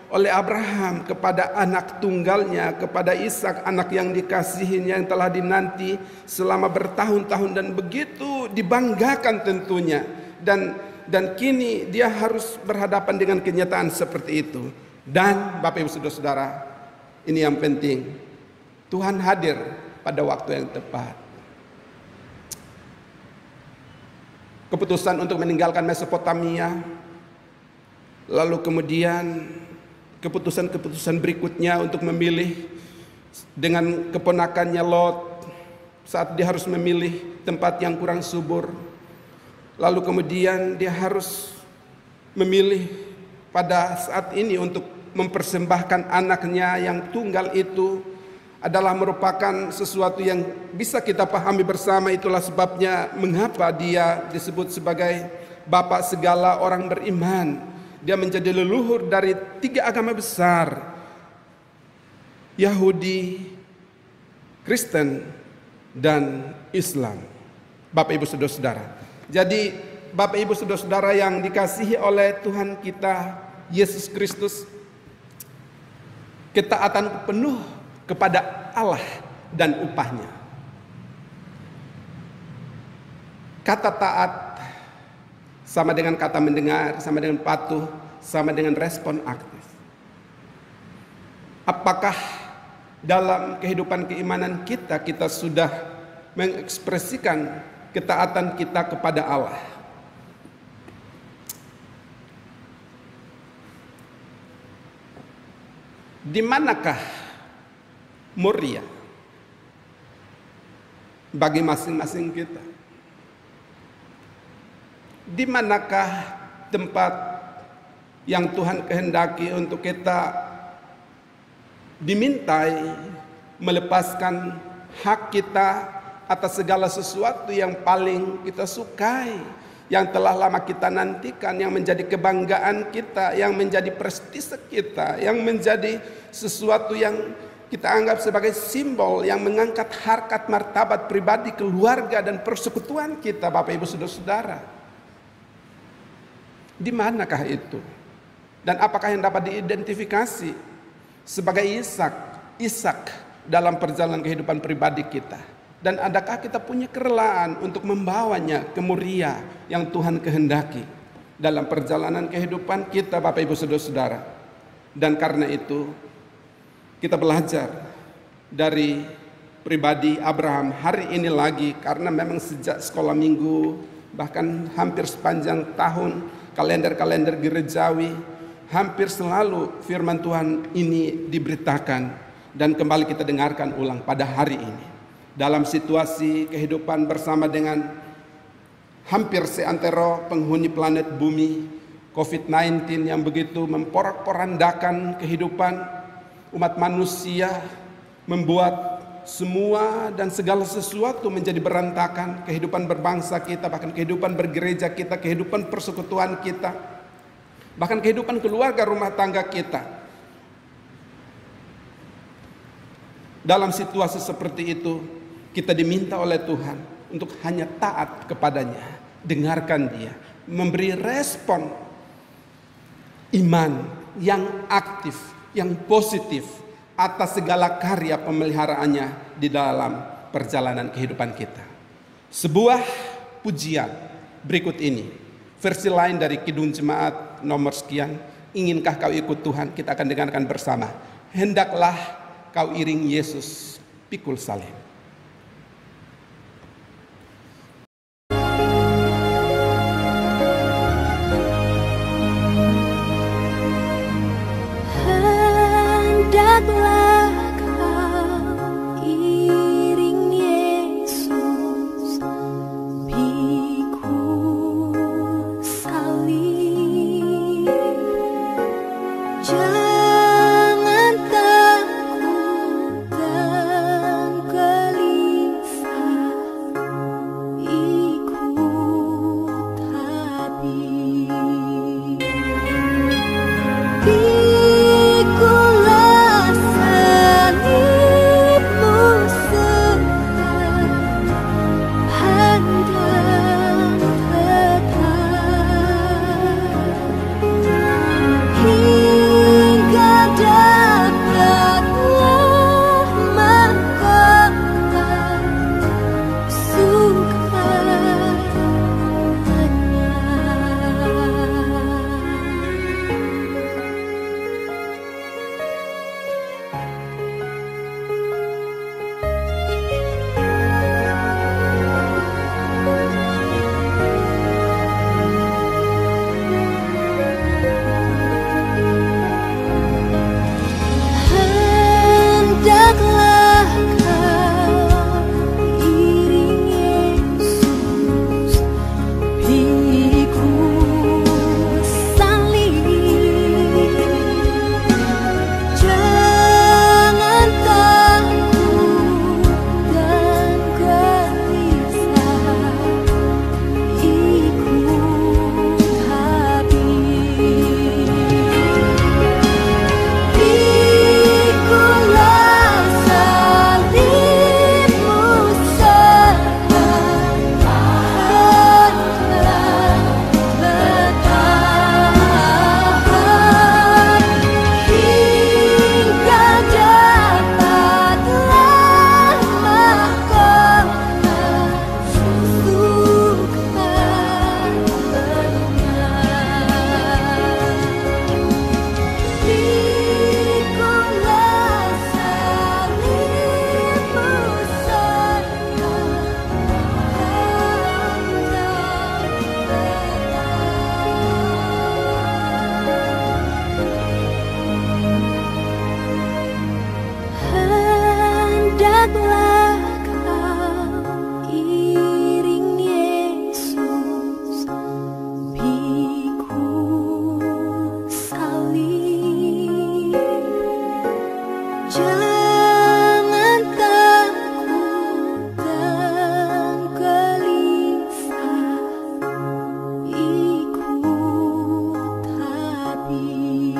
oleh Abraham kepada anak tunggalnya, kepada Ishak, anak yang dikasihinya, yang telah dinanti selama bertahun-tahun dan begitu dibanggakan tentunya. Dan kini dia harus berhadapan dengan kenyataan seperti itu. Dan Bapak Ibu Saudara-saudara, ini yang penting, Tuhan hadir pada waktu yang tepat. Keputusan untuk meninggalkan Mesopotamia, lalu kemudian keputusan-keputusan berikutnya untuk memilih dengan keponakannya Lot saat dia harus memilih tempat yang kurang subur. Lalu kemudian dia harus memilih pada saat ini untuk mempersembahkan anaknya yang tunggal itu adalah merupakan sesuatu yang bisa kita pahami bersama. Itulah sebabnya mengapa dia disebut sebagai bapak segala orang beriman. Dia menjadi leluhur dari 3 agama besar, Yahudi, Kristen, dan Islam. Bapak Ibu Saudara-saudara, jadi Bapak Ibu Saudara-saudara yang dikasihi oleh Tuhan kita Yesus Kristus, ketaatan penuh kepada Allah dan upahnya. Kata taat sama dengan kata mendengar, sama dengan patuh, sama dengan respon aktif. Apakah dalam kehidupan keimanan kita sudah mengekspresikan ketaatan kita kepada Allah? Di manakah Moria bagi masing-masing kita? Di manakah tempat yang Tuhan kehendaki untuk kita dimintai melepaskan hak kita atas segala sesuatu yang paling kita sukai, yang telah lama kita nantikan, yang menjadi kebanggaan kita, yang menjadi prestise kita, yang menjadi sesuatu yang kita anggap sebagai simbol yang mengangkat harkat martabat pribadi, keluarga, dan persekutuan kita, Bapak Ibu Saudara-saudara. Di manakah itu? Dan apakah yang dapat diidentifikasi sebagai Ishak dalam perjalanan kehidupan pribadi kita? Dan adakah kita punya kerelaan untuk membawanya ke Moria yang Tuhan kehendaki dalam perjalanan kehidupan kita, Bapak Ibu Saudara-saudara? Dan karena itu kita belajar dari pribadi Abraham hari ini lagi, karena memang sejak sekolah minggu, bahkan hampir sepanjang tahun kalender-kalender gerejawi, hampir selalu firman Tuhan ini diberitakan dan kembali kita dengarkan ulang pada hari ini. Dalam situasi kehidupan bersama dengan hampir seantero penghuni planet bumi, COVID-19 yang begitu memporak-porandakan kehidupan umat manusia, membuat semua dan segala sesuatu menjadi berantakan. Kehidupan berbangsa kita, bahkan kehidupan bergereja kita, kehidupan persekutuan kita, bahkan kehidupan keluarga rumah tangga kita. Dalam situasi seperti itu, kita diminta oleh Tuhan untuk hanya taat kepadanya, dengarkan Dia, memberi respon iman yang aktif, yang positif atas segala karya pemeliharaannya di dalam perjalanan kehidupan kita. Sebuah pujian berikut ini, versi lain dari Kidung Jemaat nomor sekian, inginkah kau ikut Tuhan? Kita akan dengarkan bersama. Hendaklah kau iring Yesus pikul salib. Hendaklah kau iring Yesus pikul salib. Jangan takut dan gelisah, ikut Habib. Pikulah salibmu sekarang, hadang tetap, hingga dapatlah mahkota sukanya. Hendaklah kau iring Yesus pikul salib. Jangan takut dan gelisah, ikut Habib. Pikulah salibmu sekarang, hadang tetap, hingga dapatlah mahkota sukanya. Pikulah salibmu sekarang, hendaklah kau iring Yesus pikul salib. Jangan takut dan gelisah, ikut Habib.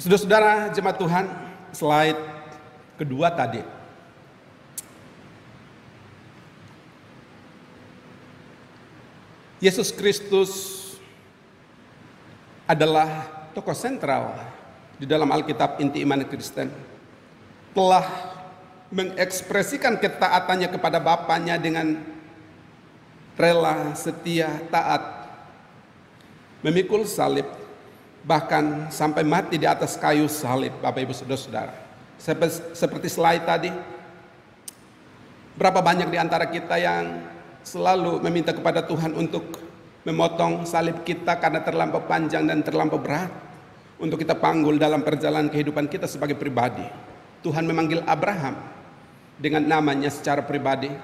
Saudara-saudara jemaat Tuhan, slide kedua tadi. Yesus Kristus adalah tokoh sentral di dalam Alkitab inti iman Kristen. Telah mengekspresikan ketaatannya kepada Bapaknya dengan rela, setia, taat, memikul salib, bahkan sampai mati di atas kayu salib, Bapak Ibu Saudara-saudara. Seperti slide tadi, berapa banyak di antara kita yang selalu meminta kepada Tuhan untuk memotong salib kita karena terlampau panjang dan terlampau berat untuk kita panggul dalam perjalanan kehidupan kita sebagai pribadi. Tuhan memanggil Abraham dengan namanya secara pribadi,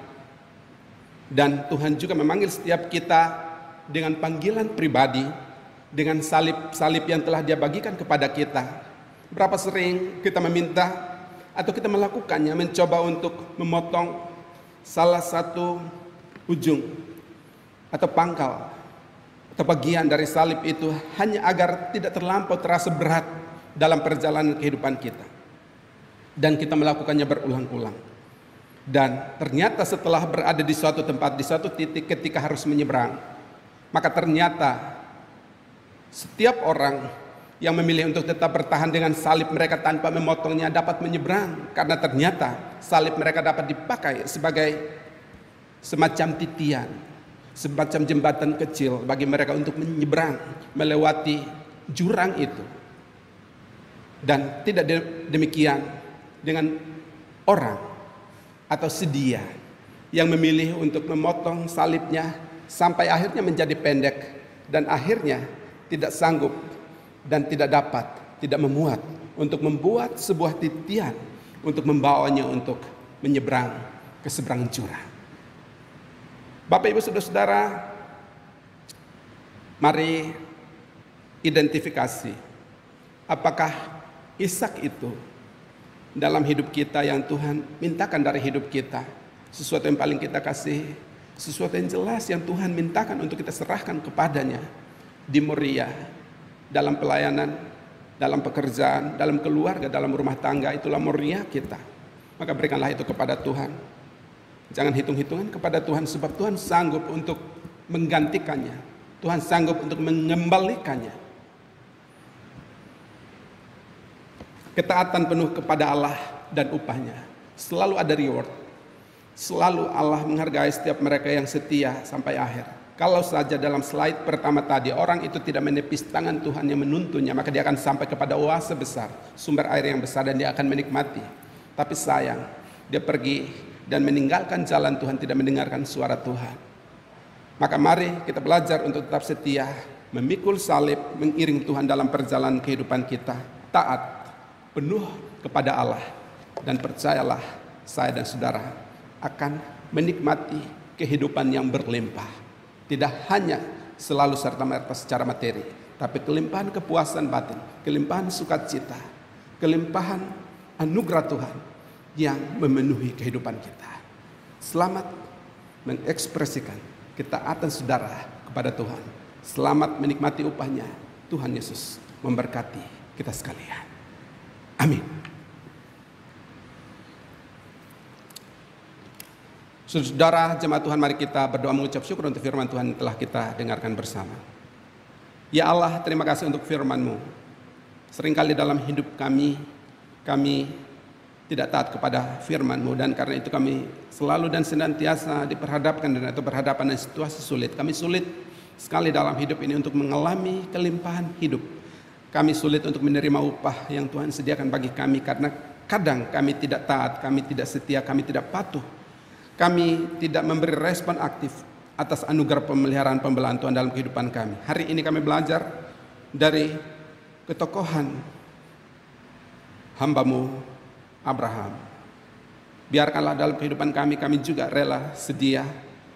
dan Tuhan juga memanggil setiap kita dengan panggilan pribadi, dengan salib-salib yang telah Dia bagikan kepada kita. Berapa sering kita meminta atau kita melakukannya, mencoba untuk memotong salah satu ujung atau pangkal atau bagian dari salib itu hanya agar tidak terlampau terasa berat dalam perjalanan kehidupan kita. Dan kita melakukannya berulang-ulang. Dan ternyata setelah berada di suatu tempat, di suatu titik ketika harus menyeberang, maka ternyata setiap orang yang memilih untuk tetap bertahan dengan salib mereka tanpa memotongnya dapat menyeberang, karena ternyata salib mereka dapat dipakai sebagai semacam titian, semacam jembatan kecil bagi mereka untuk menyeberang, melewati jurang itu. Dan tidak demikian dengan orang atau sedia yang memilih untuk memotong salibnya sampai akhirnya menjadi pendek dan akhirnya tidak sanggup dan tidak dapat, tidak memuat untuk membuat sebuah titian untuk membawanya untuk menyeberang ke seberang jurang. Bapak Ibu Saudara-saudara, mari identifikasi apakah Ishak itu dalam hidup kita yang Tuhan mintakan dari hidup kita, sesuatu yang paling kita kasih, sesuatu yang jelas yang Tuhan mintakan untuk kita serahkan kepadanya di Moria, dalam pelayanan, dalam pekerjaan, dalam keluarga, dalam rumah tangga. Itulah Moria kita. Maka berikanlah itu kepada Tuhan. Jangan hitung-hitungan kepada Tuhan, sebab Tuhan sanggup untuk menggantikannya. Tuhan sanggup untuk mengembalikannya. Ketaatan penuh kepada Allah dan upahnya. Selalu ada reward. Selalu Allah menghargai setiap mereka yang setia sampai akhir. Kalau saja dalam slide pertama tadi orang itu tidak menepis tangan Tuhan yang menuntunnya, maka dia akan sampai kepada oase besar, sumber air yang besar, dan dia akan menikmati. Tapi sayang, dia pergi dan meninggalkan jalan Tuhan, tidak mendengarkan suara Tuhan. Maka mari kita belajar untuk tetap setia, memikul salib, mengiring Tuhan dalam perjalanan kehidupan kita, taat, penuh kepada Allah, dan percayalah saya dan saudara akan menikmati kehidupan yang berlimpah. Tidak hanya selalu serta-merta secara materi, tapi kelimpahan kepuasan batin, kelimpahan sukacita, kelimpahan anugerah Tuhan yang memenuhi kehidupan kita. Selamat mengekspresikan ketaatan saudara kepada Tuhan. Selamat menikmati upahnya. Tuhan Yesus memberkati kita sekalian. Amin. Saudara jemaat Tuhan, mari kita berdoa mengucap syukur untuk firman Tuhan yang telah kita dengarkan bersama. Ya Allah, terima kasih untuk firman-Mu. Seringkali dalam hidup kami tidak taat kepada firman-Mu, dan karena itu kami selalu dan senantiasa diperhadapkan dan atau berhadapan dengan situasi sulit. Kami sulit sekali dalam hidup ini untuk mengalami kelimpahan hidup. Kami sulit untuk menerima upah yang Tuhan sediakan bagi kami, karena kadang kami tidak taat, kami tidak setia, kami tidak patuh. Kami tidak memberi respon aktif atas anugerah pemeliharaan pembelaan Tuhan dalam kehidupan kami. Hari ini kami belajar dari ketokohan hamba-Mu Abraham. Biarkanlah dalam kehidupan kami juga rela, sedia,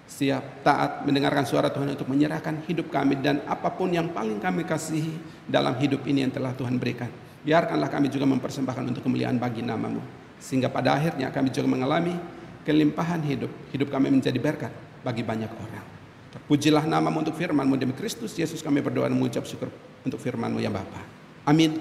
siap, taat mendengarkan suara Tuhan untuk menyerahkan hidup kami dan apapun yang paling kami kasihi dalam hidup ini yang telah Tuhan berikan. Biarkanlah kami juga mempersembahkan untuk kemuliaan bagi nama-Mu, sehingga pada akhirnya kami juga mengalami kelimpahan hidup kami menjadi berkat bagi banyak orang. Terpujilah nama-Mu untuk firman-Mu, demi Kristus Yesus kami berdoa dan mengucap syukur untuk firman-Mu ya Bapa. Amin.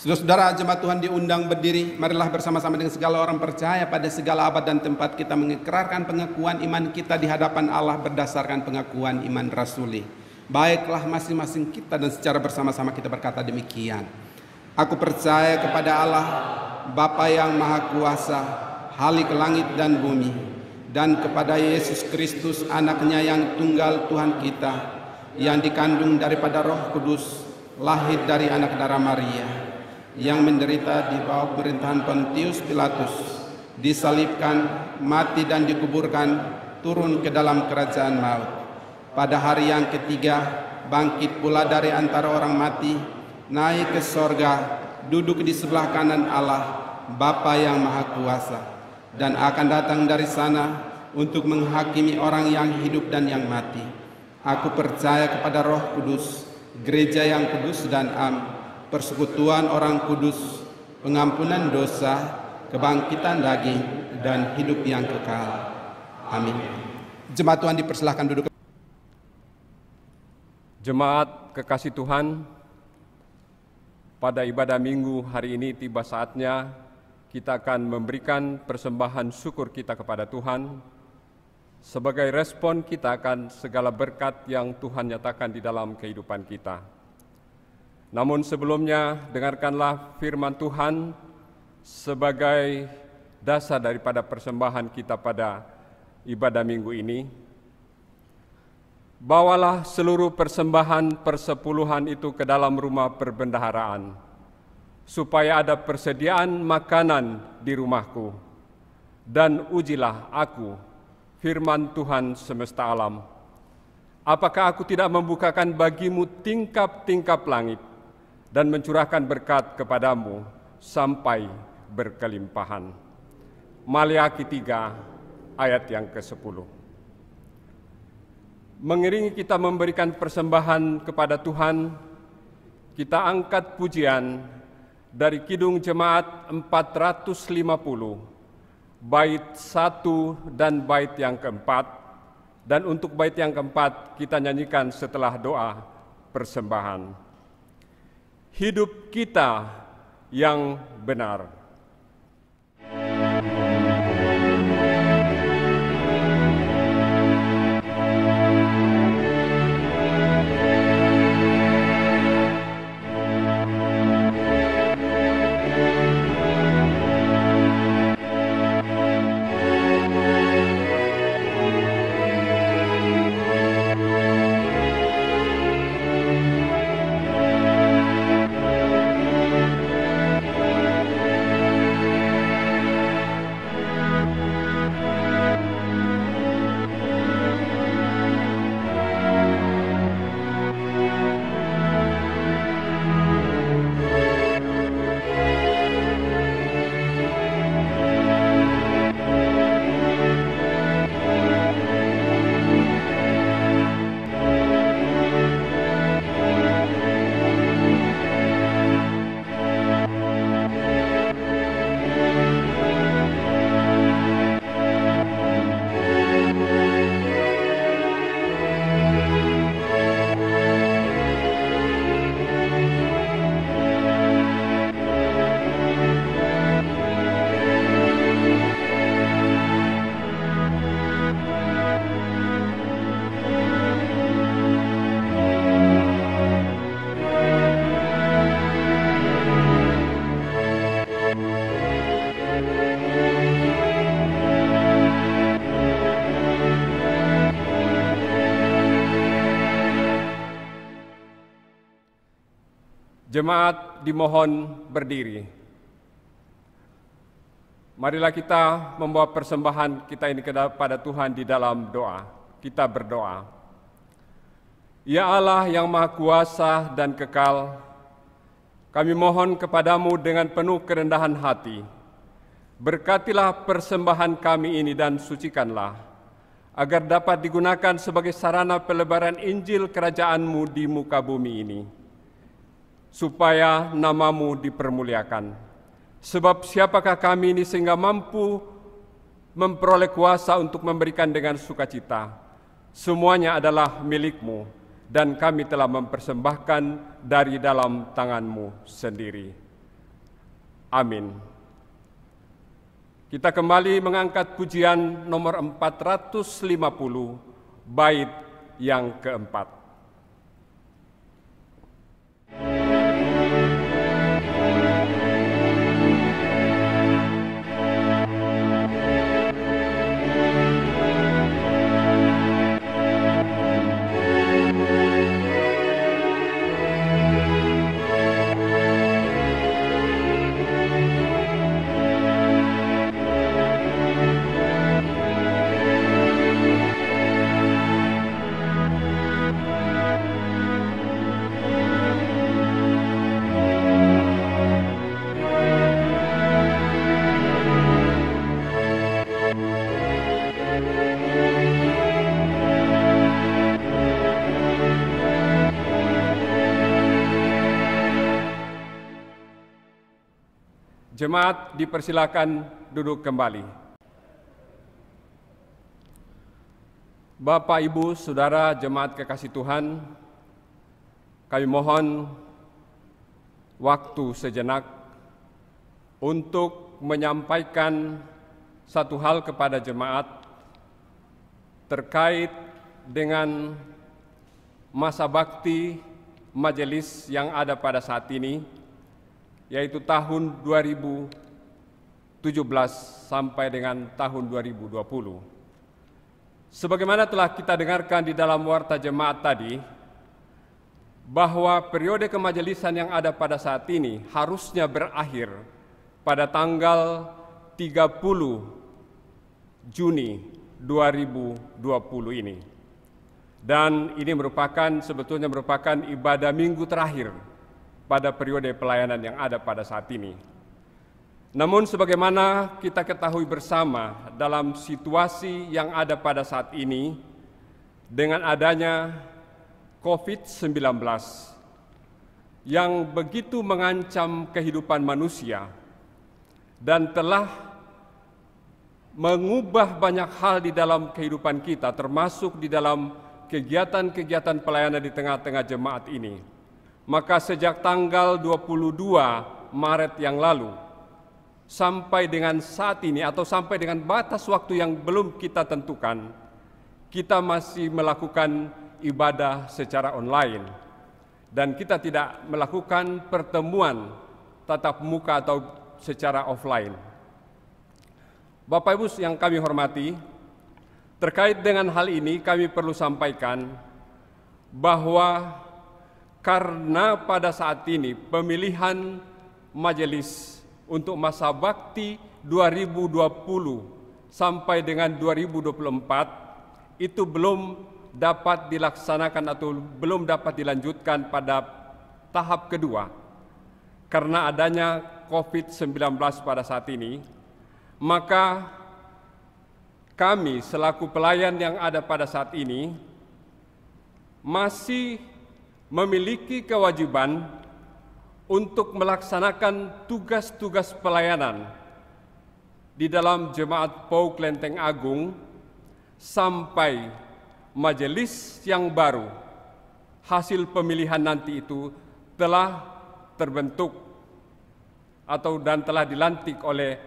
Saudara-saudara jemaat Tuhan diundang berdiri, marilah bersama-sama dengan segala orang percaya pada segala abad dan tempat kita mengikrarkan pengakuan iman kita di hadapan Allah berdasarkan pengakuan iman rasuli. Baiklah masing-masing kita dan secara bersama-sama kita berkata demikian. Aku percaya kepada Allah, Bapa yang Maha Kuasa, Khalik langit dan bumi, dan kepada Yesus Kristus anaknya yang tunggal Tuhan kita, yang dikandung daripada Roh Kudus, lahir dari anak darah Maria, yang menderita di bawah pemerintahan Pontius Pilatus, disalibkan, mati dan dikuburkan, turun ke dalam kerajaan maut. Pada hari yang ketiga, bangkit pula dari antara orang mati, naik ke sorga, duduk di sebelah kanan Allah, Bapa yang Maha Kuasa, dan akan datang dari sana untuk menghakimi orang yang hidup dan yang mati. Aku percaya kepada Roh Kudus, gereja yang kudus dan am, persekutuan orang kudus, pengampunan dosa, kebangkitan daging, dan hidup yang kekal. Amin. Jemaat Tuhan dipersilahkan duduk. Jemaat kekasih Tuhan, pada ibadah minggu hari ini tiba saatnya kita akan memberikan persembahan syukur kita kepada Tuhan sebagai respon kita akan segala berkat yang Tuhan nyatakan di dalam kehidupan kita. Namun sebelumnya, dengarkanlah firman Tuhan sebagai dasar daripada persembahan kita pada ibadah minggu ini. Bawalah seluruh persembahan persepuluhan itu ke dalam rumah perbendaharaan, supaya ada persediaan makanan di rumahku. Dan ujilah aku, firman Tuhan semesta alam. Apakah aku tidak membukakan bagimu tingkap-tingkap langit, dan mencurahkan berkat kepadamu sampai berkelimpahan. Maliaki 3 ayat yang ke-10. Mengiringi kita memberikan persembahan kepada Tuhan, kita angkat pujian dari Kidung Jemaat 450, bait 1 dan bait yang keempat, dan untuk bait yang keempat kita nyanyikan setelah doa persembahan. Hidup kita yang benar. Jemaat dimohon berdiri. Marilah kita membawa persembahan kita ini kepada Tuhan di dalam doa. Kita berdoa. Ya Allah yang Maha Kuasa dan kekal, kami mohon kepadamu dengan penuh kerendahan hati. Berkatilah persembahan kami ini dan sucikanlah, agar dapat digunakan sebagai sarana pelebaran Injil kerajaan-Mu di muka bumi ini, supaya nama-Mu dipermuliakan. Sebab siapakah kami ini sehingga mampu memperoleh kuasa untuk memberikan dengan sukacita? Semuanya adalah milik-Mu, dan kami telah mempersembahkan dari dalam tangan-Mu sendiri. Amin. Kita kembali mengangkat pujian nomor 450, bait yang keempat. Jemaat dipersilakan duduk kembali. Bapak, Ibu, Saudara, jemaat kekasih Tuhan, kami mohon waktu sejenak untuk menyampaikan satu hal kepada jemaat terkait dengan masa bakti majelis yang ada pada saat ini, yaitu tahun 2017 sampai dengan tahun 2020. Sebagaimana telah kita dengarkan di dalam warta jemaat tadi, bahwa periode kemajelisan yang ada pada saat ini harusnya berakhir pada tanggal 30 Juni 2020 ini. Dan ini sebetulnya merupakan ibadah minggu terakhir pada periode pelayanan yang ada pada saat ini. Namun sebagaimana kita ketahui bersama dalam situasi yang ada pada saat ini, dengan adanya COVID-19 yang begitu mengancam kehidupan manusia dan telah mengubah banyak hal di dalam kehidupan kita, termasuk di dalam kegiatan-kegiatan pelayanan di tengah-tengah jemaat ini. Maka sejak tanggal 22 Maret yang lalu sampai dengan saat ini atau sampai dengan batas waktu yang belum kita tentukan, kita masih melakukan ibadah secara online dan kita tidak melakukan pertemuan tatap muka atau secara offline. Bapak Ibu yang kami hormati, terkait dengan hal ini kami perlu sampaikan bahwa karena pada saat ini pemilihan majelis untuk masa bakti 2020 sampai dengan 2024 itu belum dapat dilaksanakan atau belum dapat dilanjutkan pada tahap kedua karena adanya COVID-19 pada saat ini, maka kami selaku pelayan yang ada pada saat ini masih memiliki kewajiban untuk melaksanakan tugas-tugas pelayanan di dalam Jemaat PAU Klenteng Agung sampai majelis yang baru hasil pemilihan nanti itu telah terbentuk dan telah dilantik oleh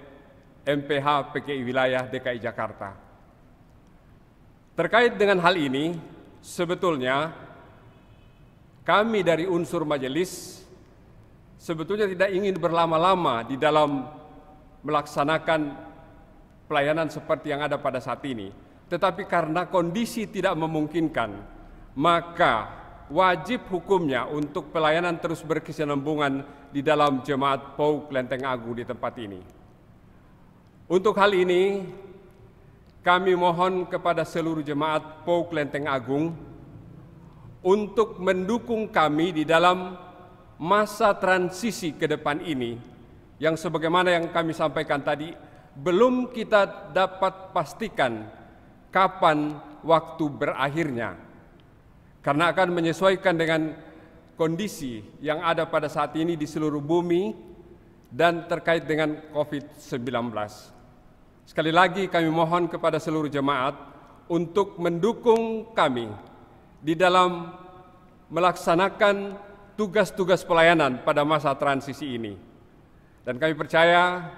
MPH PKI Wilayah DKI Jakarta. Terkait dengan hal ini, sebetulnya kami dari unsur majelis sebetulnya tidak ingin berlama-lama di dalam melaksanakan pelayanan seperti yang ada pada saat ini. Tetapi karena kondisi tidak memungkinkan, maka wajib hukumnya untuk pelayanan terus berkesinambungan di dalam Jemaat PAU Klenteng Agung di tempat ini. Untuk hal ini, kami mohon kepada seluruh Jemaat PAU Klenteng Agung untuk mendukung kami di dalam masa transisi ke depan ini, yang sebagaimana yang kami sampaikan tadi, belum kita dapat pastikan kapan waktu berakhirnya, karena akan menyesuaikan dengan kondisi yang ada pada saat ini di seluruh bumi dan terkait dengan COVID-19. Sekali lagi kami mohon kepada seluruh jemaat untuk mendukung kami di dalam melaksanakan tugas-tugas pelayanan pada masa transisi ini. Dan kami percaya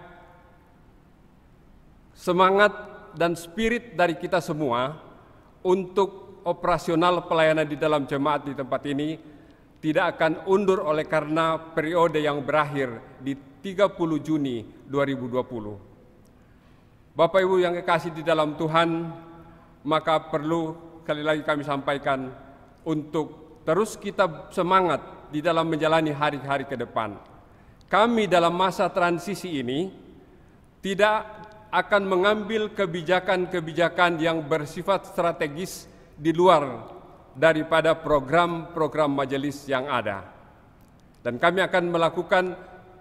semangat dan spirit dari kita semua untuk operasional pelayanan di dalam jemaat di tempat ini tidak akan undur oleh karena periode yang berakhir di 30 Juni 2020. Bapak Ibu yang kekasih di dalam Tuhan, maka perlu sekali lagi kami sampaikan untuk terus kita semangat di dalam menjalani hari-hari ke depan. Kami dalam masa transisi ini tidak akan mengambil kebijakan-kebijakan yang bersifat strategis di luar daripada program-program majelis yang ada. Dan kami akan melakukan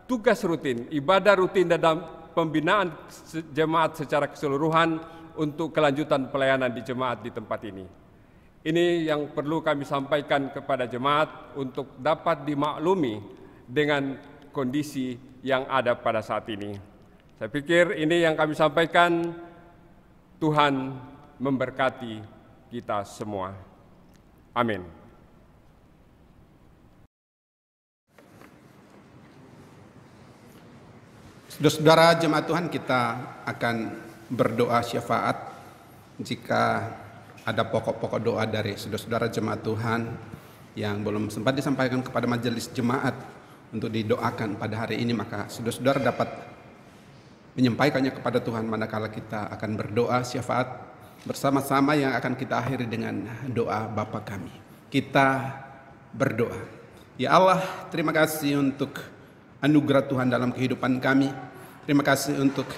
tugas rutin, ibadah rutin dalam pembinaan jemaat secara keseluruhan untuk kelanjutan pelayanan di jemaat di tempat ini. Ini yang perlu kami sampaikan kepada jemaat untuk dapat dimaklumi dengan kondisi yang ada pada saat ini. Saya pikir ini yang kami sampaikan. Tuhan memberkati kita semua. Amin. Saudara-saudara jemaat Tuhan, kita akan berdoa syafaat. Jika ada pokok-pokok doa dari saudara-saudara jemaat Tuhan yang belum sempat disampaikan kepada majelis jemaat untuk didoakan pada hari ini, maka saudara-saudara dapat menyampaikannya kepada Tuhan manakala kita akan berdoa syafaat bersama-sama yang akan kita akhiri dengan doa Bapa kami. Kita berdoa. Ya Allah, terima kasih untuk anugerah Tuhan dalam kehidupan kami. Terima kasih untuk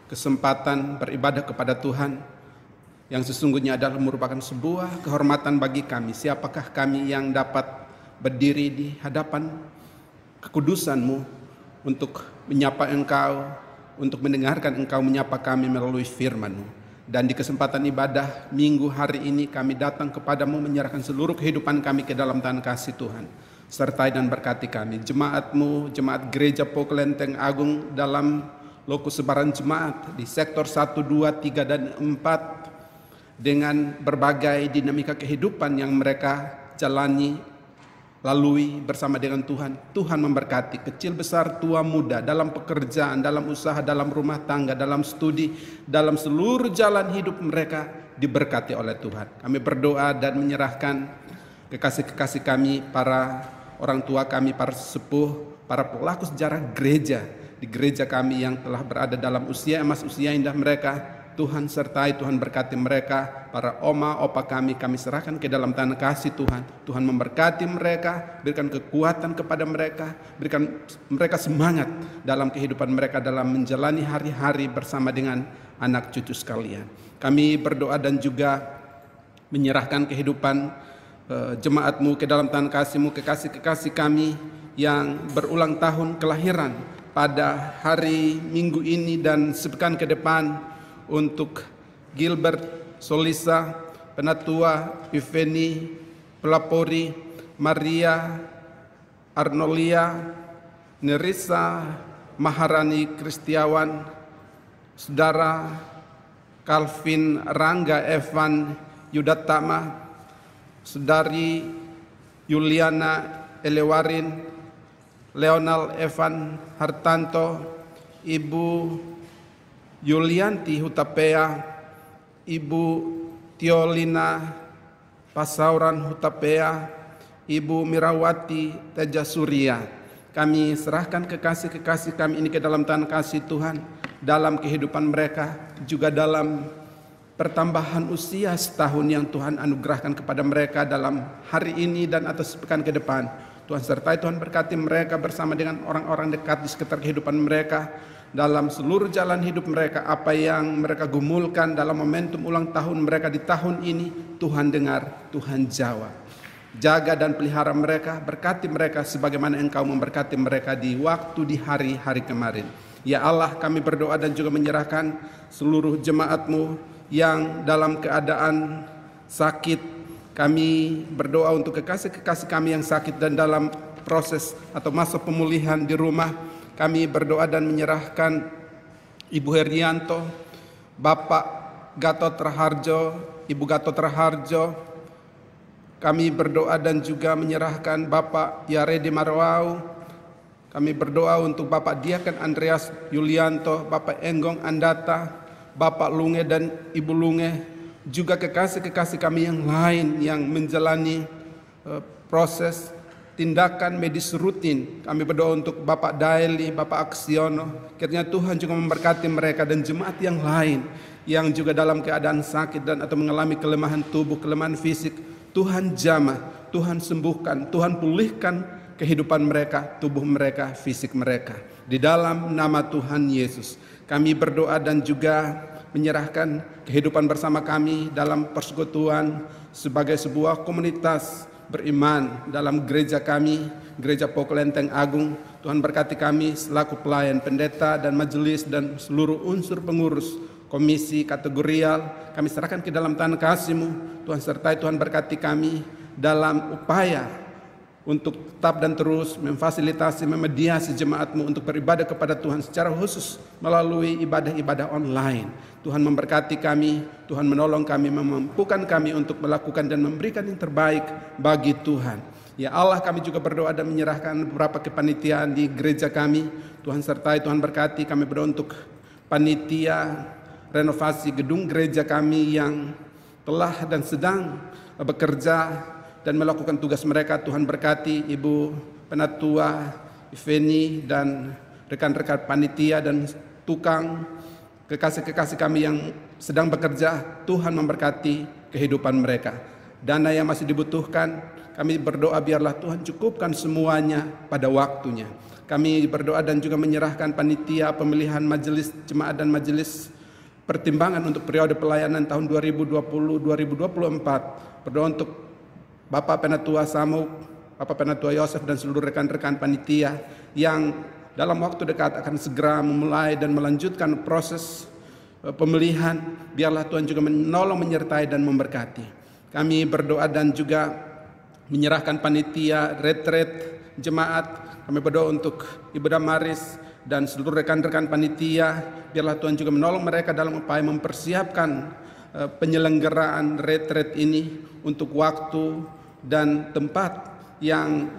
kesempatan beribadah kepada Tuhan yang sesungguhnya adalah merupakan sebuah kehormatan bagi kami. Siapakah kami yang dapat berdiri di hadapan kekudusan-Mu untuk menyapa Engkau, untuk mendengarkan Engkau menyapa kami melalui firman-Mu. Dan di kesempatan ibadah minggu hari ini kami datang kepadamu menyerahkan seluruh kehidupan kami ke dalam tangan kasih Tuhan. Sertai dan berkati kami, jemaat-Mu, jemaat Gereja Pokelenteng Agung dalam lokus sebaran jemaat di sektor 1, 2, 3, dan 4 dengan berbagai dinamika kehidupan yang mereka jalani lalui bersama dengan Tuhan. Tuhan memberkati kecil besar tua muda dalam pekerjaan, dalam usaha, dalam rumah tangga, dalam studi, dalam seluruh jalan hidup mereka diberkati oleh Tuhan. Kami berdoa dan menyerahkan kekasih-kekasih kami, para orang tua kami, para sesepuh, para pelaku sejarah gereja di gereja kami yang telah berada dalam usia emas, usia indah mereka. Tuhan sertai, Tuhan berkati mereka, para oma, opa kami serahkan ke dalam tangan kasih Tuhan. Tuhan memberkati mereka, berikan kekuatan kepada mereka, berikan mereka semangat dalam kehidupan mereka dalam menjalani hari-hari bersama dengan anak cucu sekalian. Kami berdoa dan juga menyerahkan kehidupan jemaat-Mu ke dalam tangan kasih-Mu, kekasih-kekasih kami yang berulang tahun kelahiran pada hari Minggu ini dan sepekan ke depan, untuk Gilbert, Solisa, Penatua, Iveni, Pelapori, Maria, Arnolia, Nerissa, Maharani Kristiawan, Saudara Calvin Rangga Evan Yudatama, Saudari Yuliana Elewarin, Leonal Evan Hartanto, Ibu Yulianti Hutapea, Ibu Tiolina Pasauran Hutapea, Ibu Mirawati Teja Surya. Kami serahkan kekasih-kekasih kami ini ke dalam tangan kasih Tuhan, dalam kehidupan mereka, juga dalam pertambahan usia setahun yang Tuhan anugerahkan kepada mereka dalam hari ini dan atas pekan ke depan. Tuhan sertai, Tuhan berkati mereka bersama dengan orang-orang dekat di sekitar kehidupan mereka, dalam seluruh jalan hidup mereka. Apa yang mereka gumulkan dalam momentum ulang tahun mereka di tahun ini, Tuhan dengar, Tuhan jawab. Jaga dan pelihara mereka, berkati mereka sebagaimana Engkau memberkati mereka di waktu di hari-hari kemarin. Ya Allah, kami berdoa dan juga menyerahkan seluruh jemaat-Mu yang dalam keadaan sakit. Kami berdoa untuk kekasih-kekasih kami yang sakit dan dalam proses atau masa pemulihan di rumah. Kami berdoa dan menyerahkan Ibu Herianto, Bapak Gatot Raharjo, Ibu Gatot Raharjo. Kami berdoa dan juga menyerahkan Bapak Yaredi Marwau. Kami berdoa untuk Bapak Diaken Andreas Yulianto, Bapak Enggong Andata, Bapak Lunge dan Ibu Lunge, juga kekasih-kekasih kami yang lain yang menjalani proses tindakan medis rutin. Kami berdoa untuk Bapak Daeli, Bapak Aksiono, kiranya Tuhan juga memberkati mereka dan jemaat yang lain yang juga dalam keadaan sakit dan atau mengalami kelemahan tubuh, kelemahan fisik. Tuhan jamah, Tuhan sembuhkan, Tuhan pulihkan kehidupan mereka, tubuh mereka, fisik mereka. Di dalam nama Tuhan Yesus, kami berdoa dan juga menyerahkan kehidupan bersama kami dalam persekutuan sebagai sebuah komunitas beriman dalam gereja kami, Gereja Pokelenteng Agung. Tuhan berkati kami selaku pelayan, pendeta dan majelis dan seluruh unsur pengurus komisi kategorial. Kami serahkan ke dalam tangan kasih-Mu. Tuhan sertai, Tuhan berkati kami dalam upaya untuk tetap dan terus memfasilitasi, memediasi jemaat-Mu untuk beribadah kepada Tuhan secara khusus melalui ibadah-ibadah online. Tuhan memberkati kami, Tuhan menolong kami, memampukan kami untuk melakukan dan memberikan yang terbaik bagi Tuhan. Ya Allah, kami juga berdoa dan menyerahkan beberapa kepanitiaan di gereja kami. Tuhan sertai, Tuhan berkati. Kami berdoa untuk panitia renovasi gedung gereja kami yang telah dan sedang bekerja dan melakukan tugas mereka. Tuhan berkati Ibu Penatua Iveni dan rekan-rekan panitia dan tukang, kekasih-kekasih kami yang sedang bekerja. Tuhan memberkati kehidupan mereka. Dana yang masih dibutuhkan, kami berdoa biarlah Tuhan cukupkan semuanya pada waktunya. Kami berdoa dan juga menyerahkan panitia pemilihan majelis jemaat dan majelis pertimbangan untuk periode pelayanan tahun 2020-2024. Berdoa untuk Bapak Penatua Samuk, Bapak Penatua Yosef dan seluruh rekan-rekan panitia yang dalam waktu dekat akan segera memulai dan melanjutkan proses pemilihan. Biarlah Tuhan juga menolong, menyertai dan memberkati. Kami berdoa dan juga menyerahkan panitia retret jemaat. Kami berdoa untuk Ibu Damaris dan seluruh rekan-rekan panitia. Biarlah Tuhan juga menolong mereka dalam upaya mempersiapkan penyelenggaraan retret ini untuk waktu dan tempat yang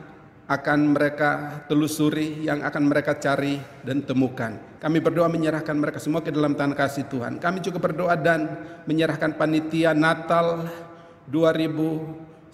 akan mereka telusuri, yang akan mereka cari dan temukan. Kami berdoa menyerahkan mereka semua ke dalam tangan kasih Tuhan. Kami juga berdoa dan menyerahkan panitia Natal 2019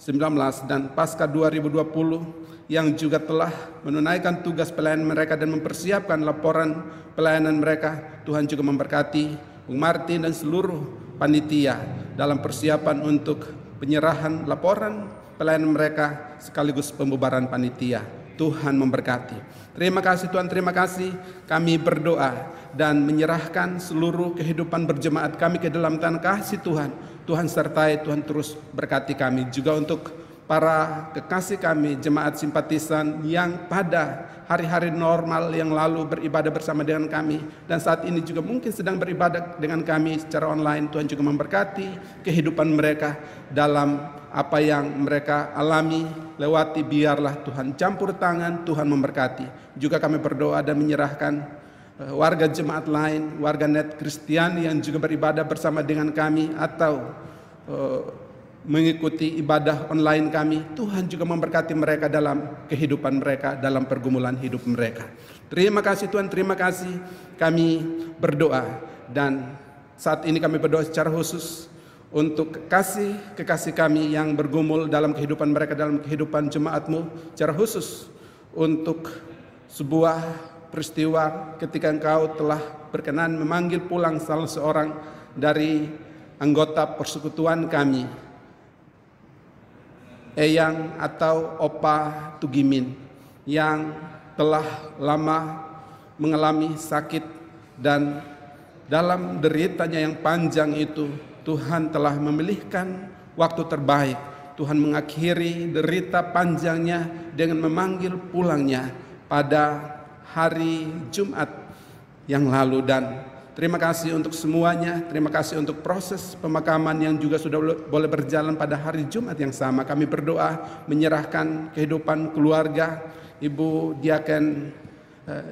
dan Paskah 2020 yang juga telah menunaikan tugas pelayanan mereka dan mempersiapkan laporan pelayanan mereka. Tuhan juga memberkati Bung Martin dan seluruh panitia dalam persiapan untuk penyerahan laporan pelayanan mereka sekaligus pembubaran panitia. Tuhan memberkati. Terima kasih Tuhan, terima kasih. Kami berdoa dan menyerahkan seluruh kehidupan berjemaat kami ke dalam tangan kasih Tuhan. Tuhan sertai, Tuhan terus berkati kami. Juga untuk para kekasih kami, jemaat simpatisan yang pada hari-hari normal yang lalu beribadah bersama dengan kami dan saat ini juga mungkin sedang beribadah dengan kami secara online. Tuhan juga memberkati kehidupan mereka dalam apa yang mereka alami, lewati. Biarlah Tuhan campur tangan, Tuhan memberkati. Juga kami berdoa dan menyerahkan warga jemaat lain, warga net Kristiani yang juga beribadah bersama dengan kami atau mengikuti ibadah online kami. Tuhan juga memberkati mereka dalam kehidupan mereka, dalam pergumulan hidup mereka. Terima kasih Tuhan, terima kasih. Kami berdoa dan saat ini kami berdoa secara khusus untuk kekasih kami yang bergumul dalam kehidupan mereka, dalam kehidupan jemaat-Mu, secara khusus untuk sebuah peristiwa ketika Engkau telah berkenan memanggil pulang salah seorang dari anggota persekutuan kami, Eyang atau Opa Tugimin, yang telah lama mengalami sakit dan dalam deritanya yang panjang itu Tuhan telah memilihkan waktu terbaik. Tuhan mengakhiri derita panjangnya dengan memanggil pulangnya pada hari Jumat yang lalu. Dan terima kasih untuk semuanya. Terima kasih untuk proses pemakaman yang juga sudah boleh berjalan pada hari Jumat yang sama. Kami berdoa menyerahkan kehidupan keluarga Ibu Diaken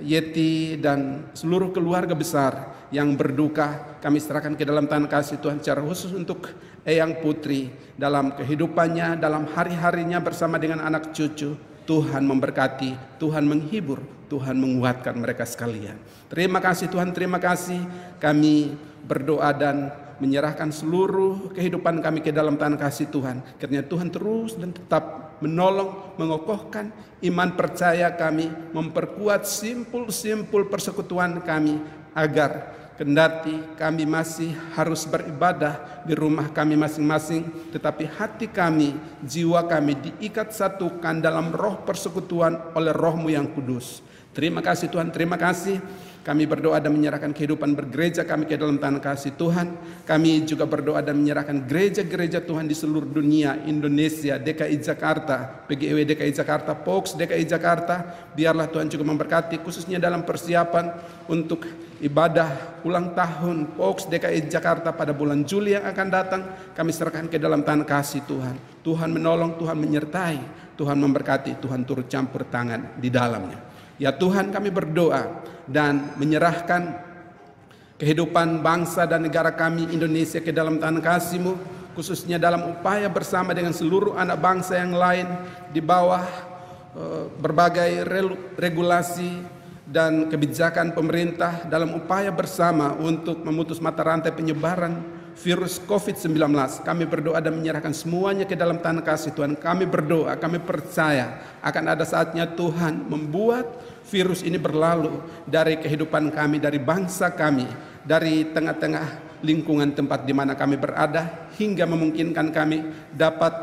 Yeti dan seluruh keluarga besar yang berduka. Kami serahkan ke dalam tangan kasih Tuhan, secara khusus untuk Eyang Putri dalam kehidupannya, dalam hari-harinya bersama dengan anak cucu. Tuhan memberkati, Tuhan menghibur, Tuhan menguatkan mereka sekalian. Terima kasih Tuhan, terima kasih. Kami berdoa dan menyerahkan seluruh kehidupan kami ke dalam tangan kasih Tuhan. Kiranya Tuhan terus dan tetap menolong, mengokohkan iman percaya kami, memperkuat simpul-simpul persekutuan kami, agar kendati kami masih harus beribadah di rumah kami masing-masing, tetapi hati kami, jiwa kami diikat satukan dalam roh persekutuan oleh Roh-Mu yang kudus. Terima kasih Tuhan, terima kasih. Kami berdoa dan menyerahkan kehidupan bergereja kami ke dalam tangan kasih Tuhan. Kami juga berdoa dan menyerahkan gereja-gereja Tuhan di seluruh dunia, Indonesia, DKI Jakarta, PGW DKI Jakarta, POKS DKI Jakarta. Biarlah Tuhan juga memberkati khususnya dalam persiapan untuk ibadah ulang tahun POKS DKI Jakarta pada bulan Juli yang akan datang. Kami serahkan ke dalam tangan kasih Tuhan. Tuhan menolong, Tuhan menyertai, Tuhan memberkati, Tuhan turut campur tangan di dalamnya. Ya Tuhan, kami berdoa dan menyerahkan kehidupan bangsa dan negara kami Indonesia ke dalam tangan kasih-Mu, khususnya dalam upaya bersama dengan seluruh anak bangsa yang lain di bawah berbagai regulasi dan kebijakan pemerintah dalam upaya bersama untuk memutus mata rantai penyebaran virus COVID-19. Kami berdoa dan menyerahkan semuanya ke dalam tangan kasih Tuhan. Kami berdoa, kami percaya akan ada saatnya Tuhan membuat virus ini berlalu dari kehidupan kami, dari bangsa kami, dari tengah-tengah lingkungan tempat di mana kami berada, hingga memungkinkan kami dapat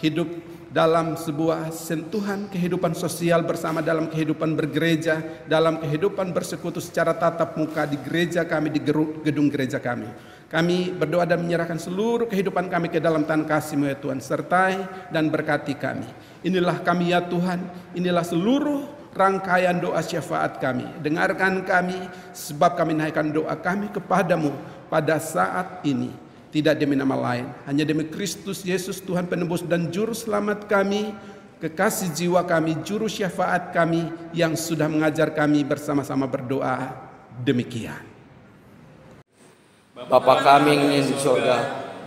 hidup dalam sebuah sentuhan kehidupan sosial bersama, dalam kehidupan bergereja, dalam kehidupan bersekutu secara tatap muka di gereja kami, di gedung gereja kami. Kami berdoa dan menyerahkan seluruh kehidupan kami ke dalam tangan kasih-Mu ya Tuhan. Sertai dan berkati kami. Inilah kami ya Tuhan, inilah seluruh rangkaian doa syafaat kami. Dengarkan kami, sebab kami naikkan doa kami kepadamu pada saat ini. Tidak demi nama lain, hanya demi Kristus Yesus Tuhan penebus dan juru selamat kami, kekasih jiwa kami, juru syafaat kami yang sudah mengajar kami bersama-sama berdoa demikian. Bapa kami yang di surga,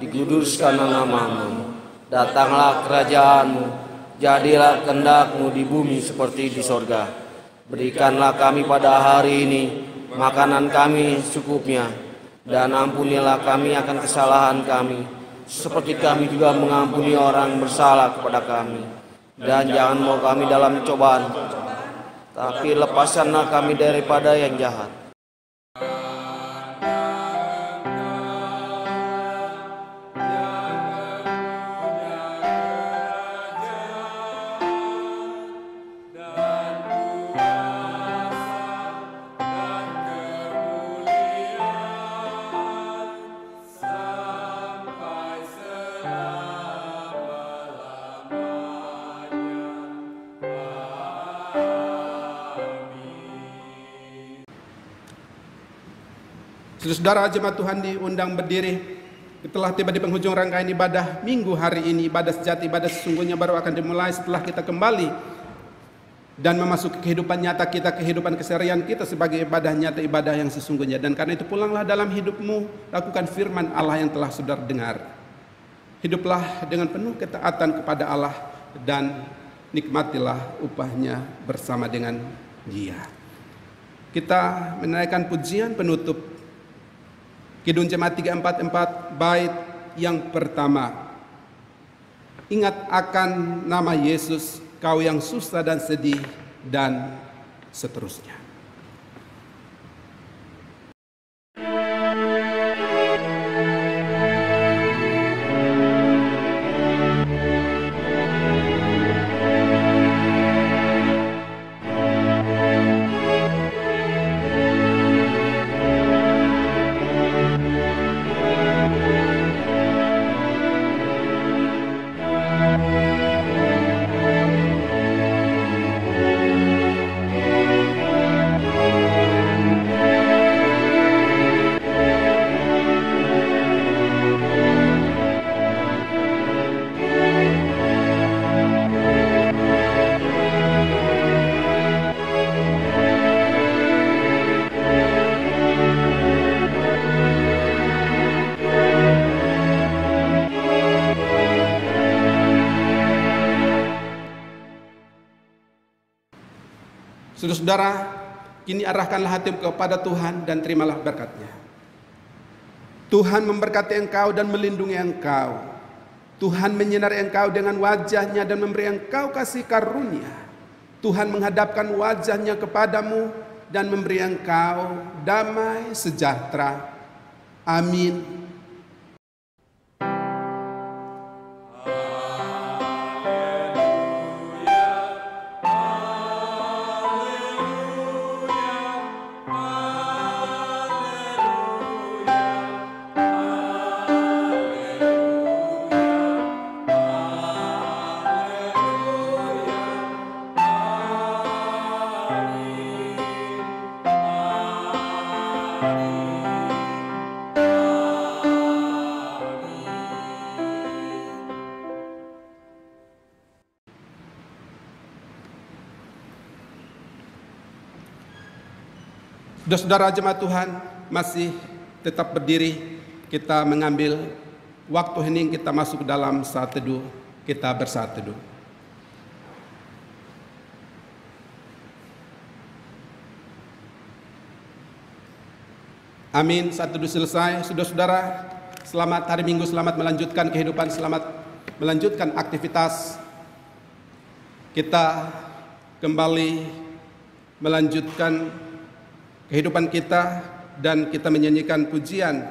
dikuduskanlah nama-Mu, datanglah kerajaan-Mu, jadilah kehendak-Mu di bumi seperti di surga. Berikanlah kami pada hari ini makanan kami secukupnya, dan ampunilah kami akan kesalahan kami, seperti kami juga mengampuni orang bersalah kepada kami. Dan jangan mau kami dalam cobaan, tapi lepaskanlah kami daripada yang jahat. Saudara jemaat Tuhan diundang berdiri. Telah tiba di penghujung rangkaian ibadah minggu hari ini. Ibadah sejati, ibadah sesungguhnya baru akan dimulai setelah kita kembali dan memasuki kehidupan nyata kita, kehidupan keseharian kita sebagai ibadah nyata, ibadah yang sesungguhnya. Dan karena itu pulanglah dalam hidupmu, lakukan firman Allah yang telah saudara dengar. Hiduplah dengan penuh ketaatan kepada Allah dan nikmatilah upahnya bersama dengan Dia. Kita menaikkan pujian penutup Kidung Jemaat 344 bait yang pertama. Ingat akan nama Yesus, kau yang susah dan sedih, dan seterusnya. Saudara-saudara, kini arahkanlah hatimu kepada Tuhan dan terimalah berkat-Nya. Tuhan memberkati engkau dan melindungi engkau. Tuhan menyinari engkau dengan wajah-Nya dan memberi engkau kasih karunia. Tuhan menghadapkan wajah-Nya kepadamu dan memberi engkau damai sejahtera. Amin. Saudara-saudara jemaat Tuhan, masih tetap berdiri, kita mengambil waktu hening, kita masuk dalam saat teduh, kita bersaat teduh. Amin, saat teduh selesai. Saudara-saudara, selamat hari Minggu, selamat melanjutkan kehidupan, selamat melanjutkan aktivitas. Kita kembali melanjutkan kehidupan kita dan kita menyanyikan pujian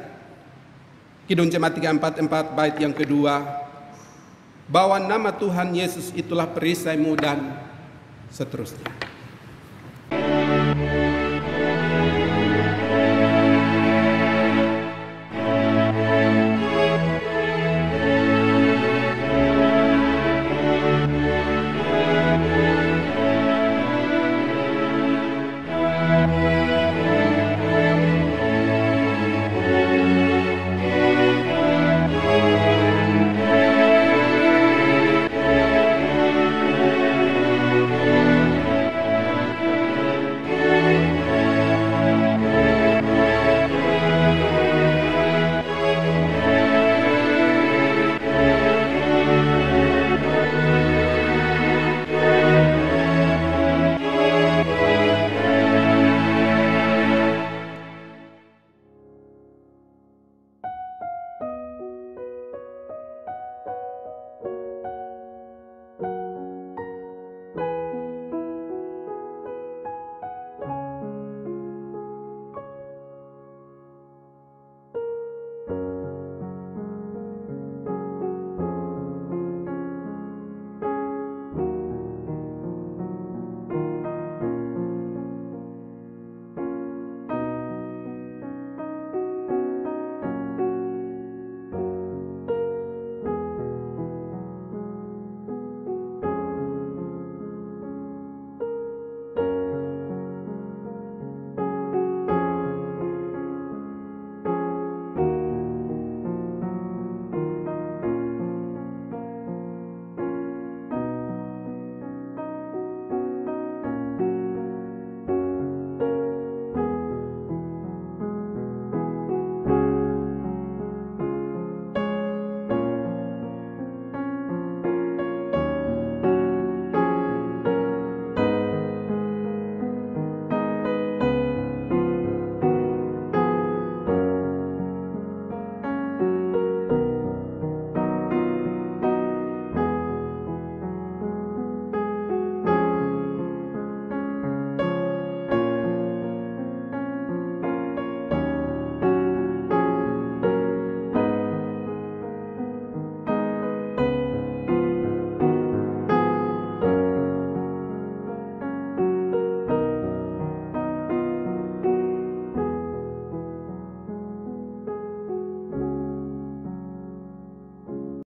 Kidung Jemaat 344 bait yang kedua. Bahwa nama Tuhan Yesus itulah perisaimu dan seterusnya.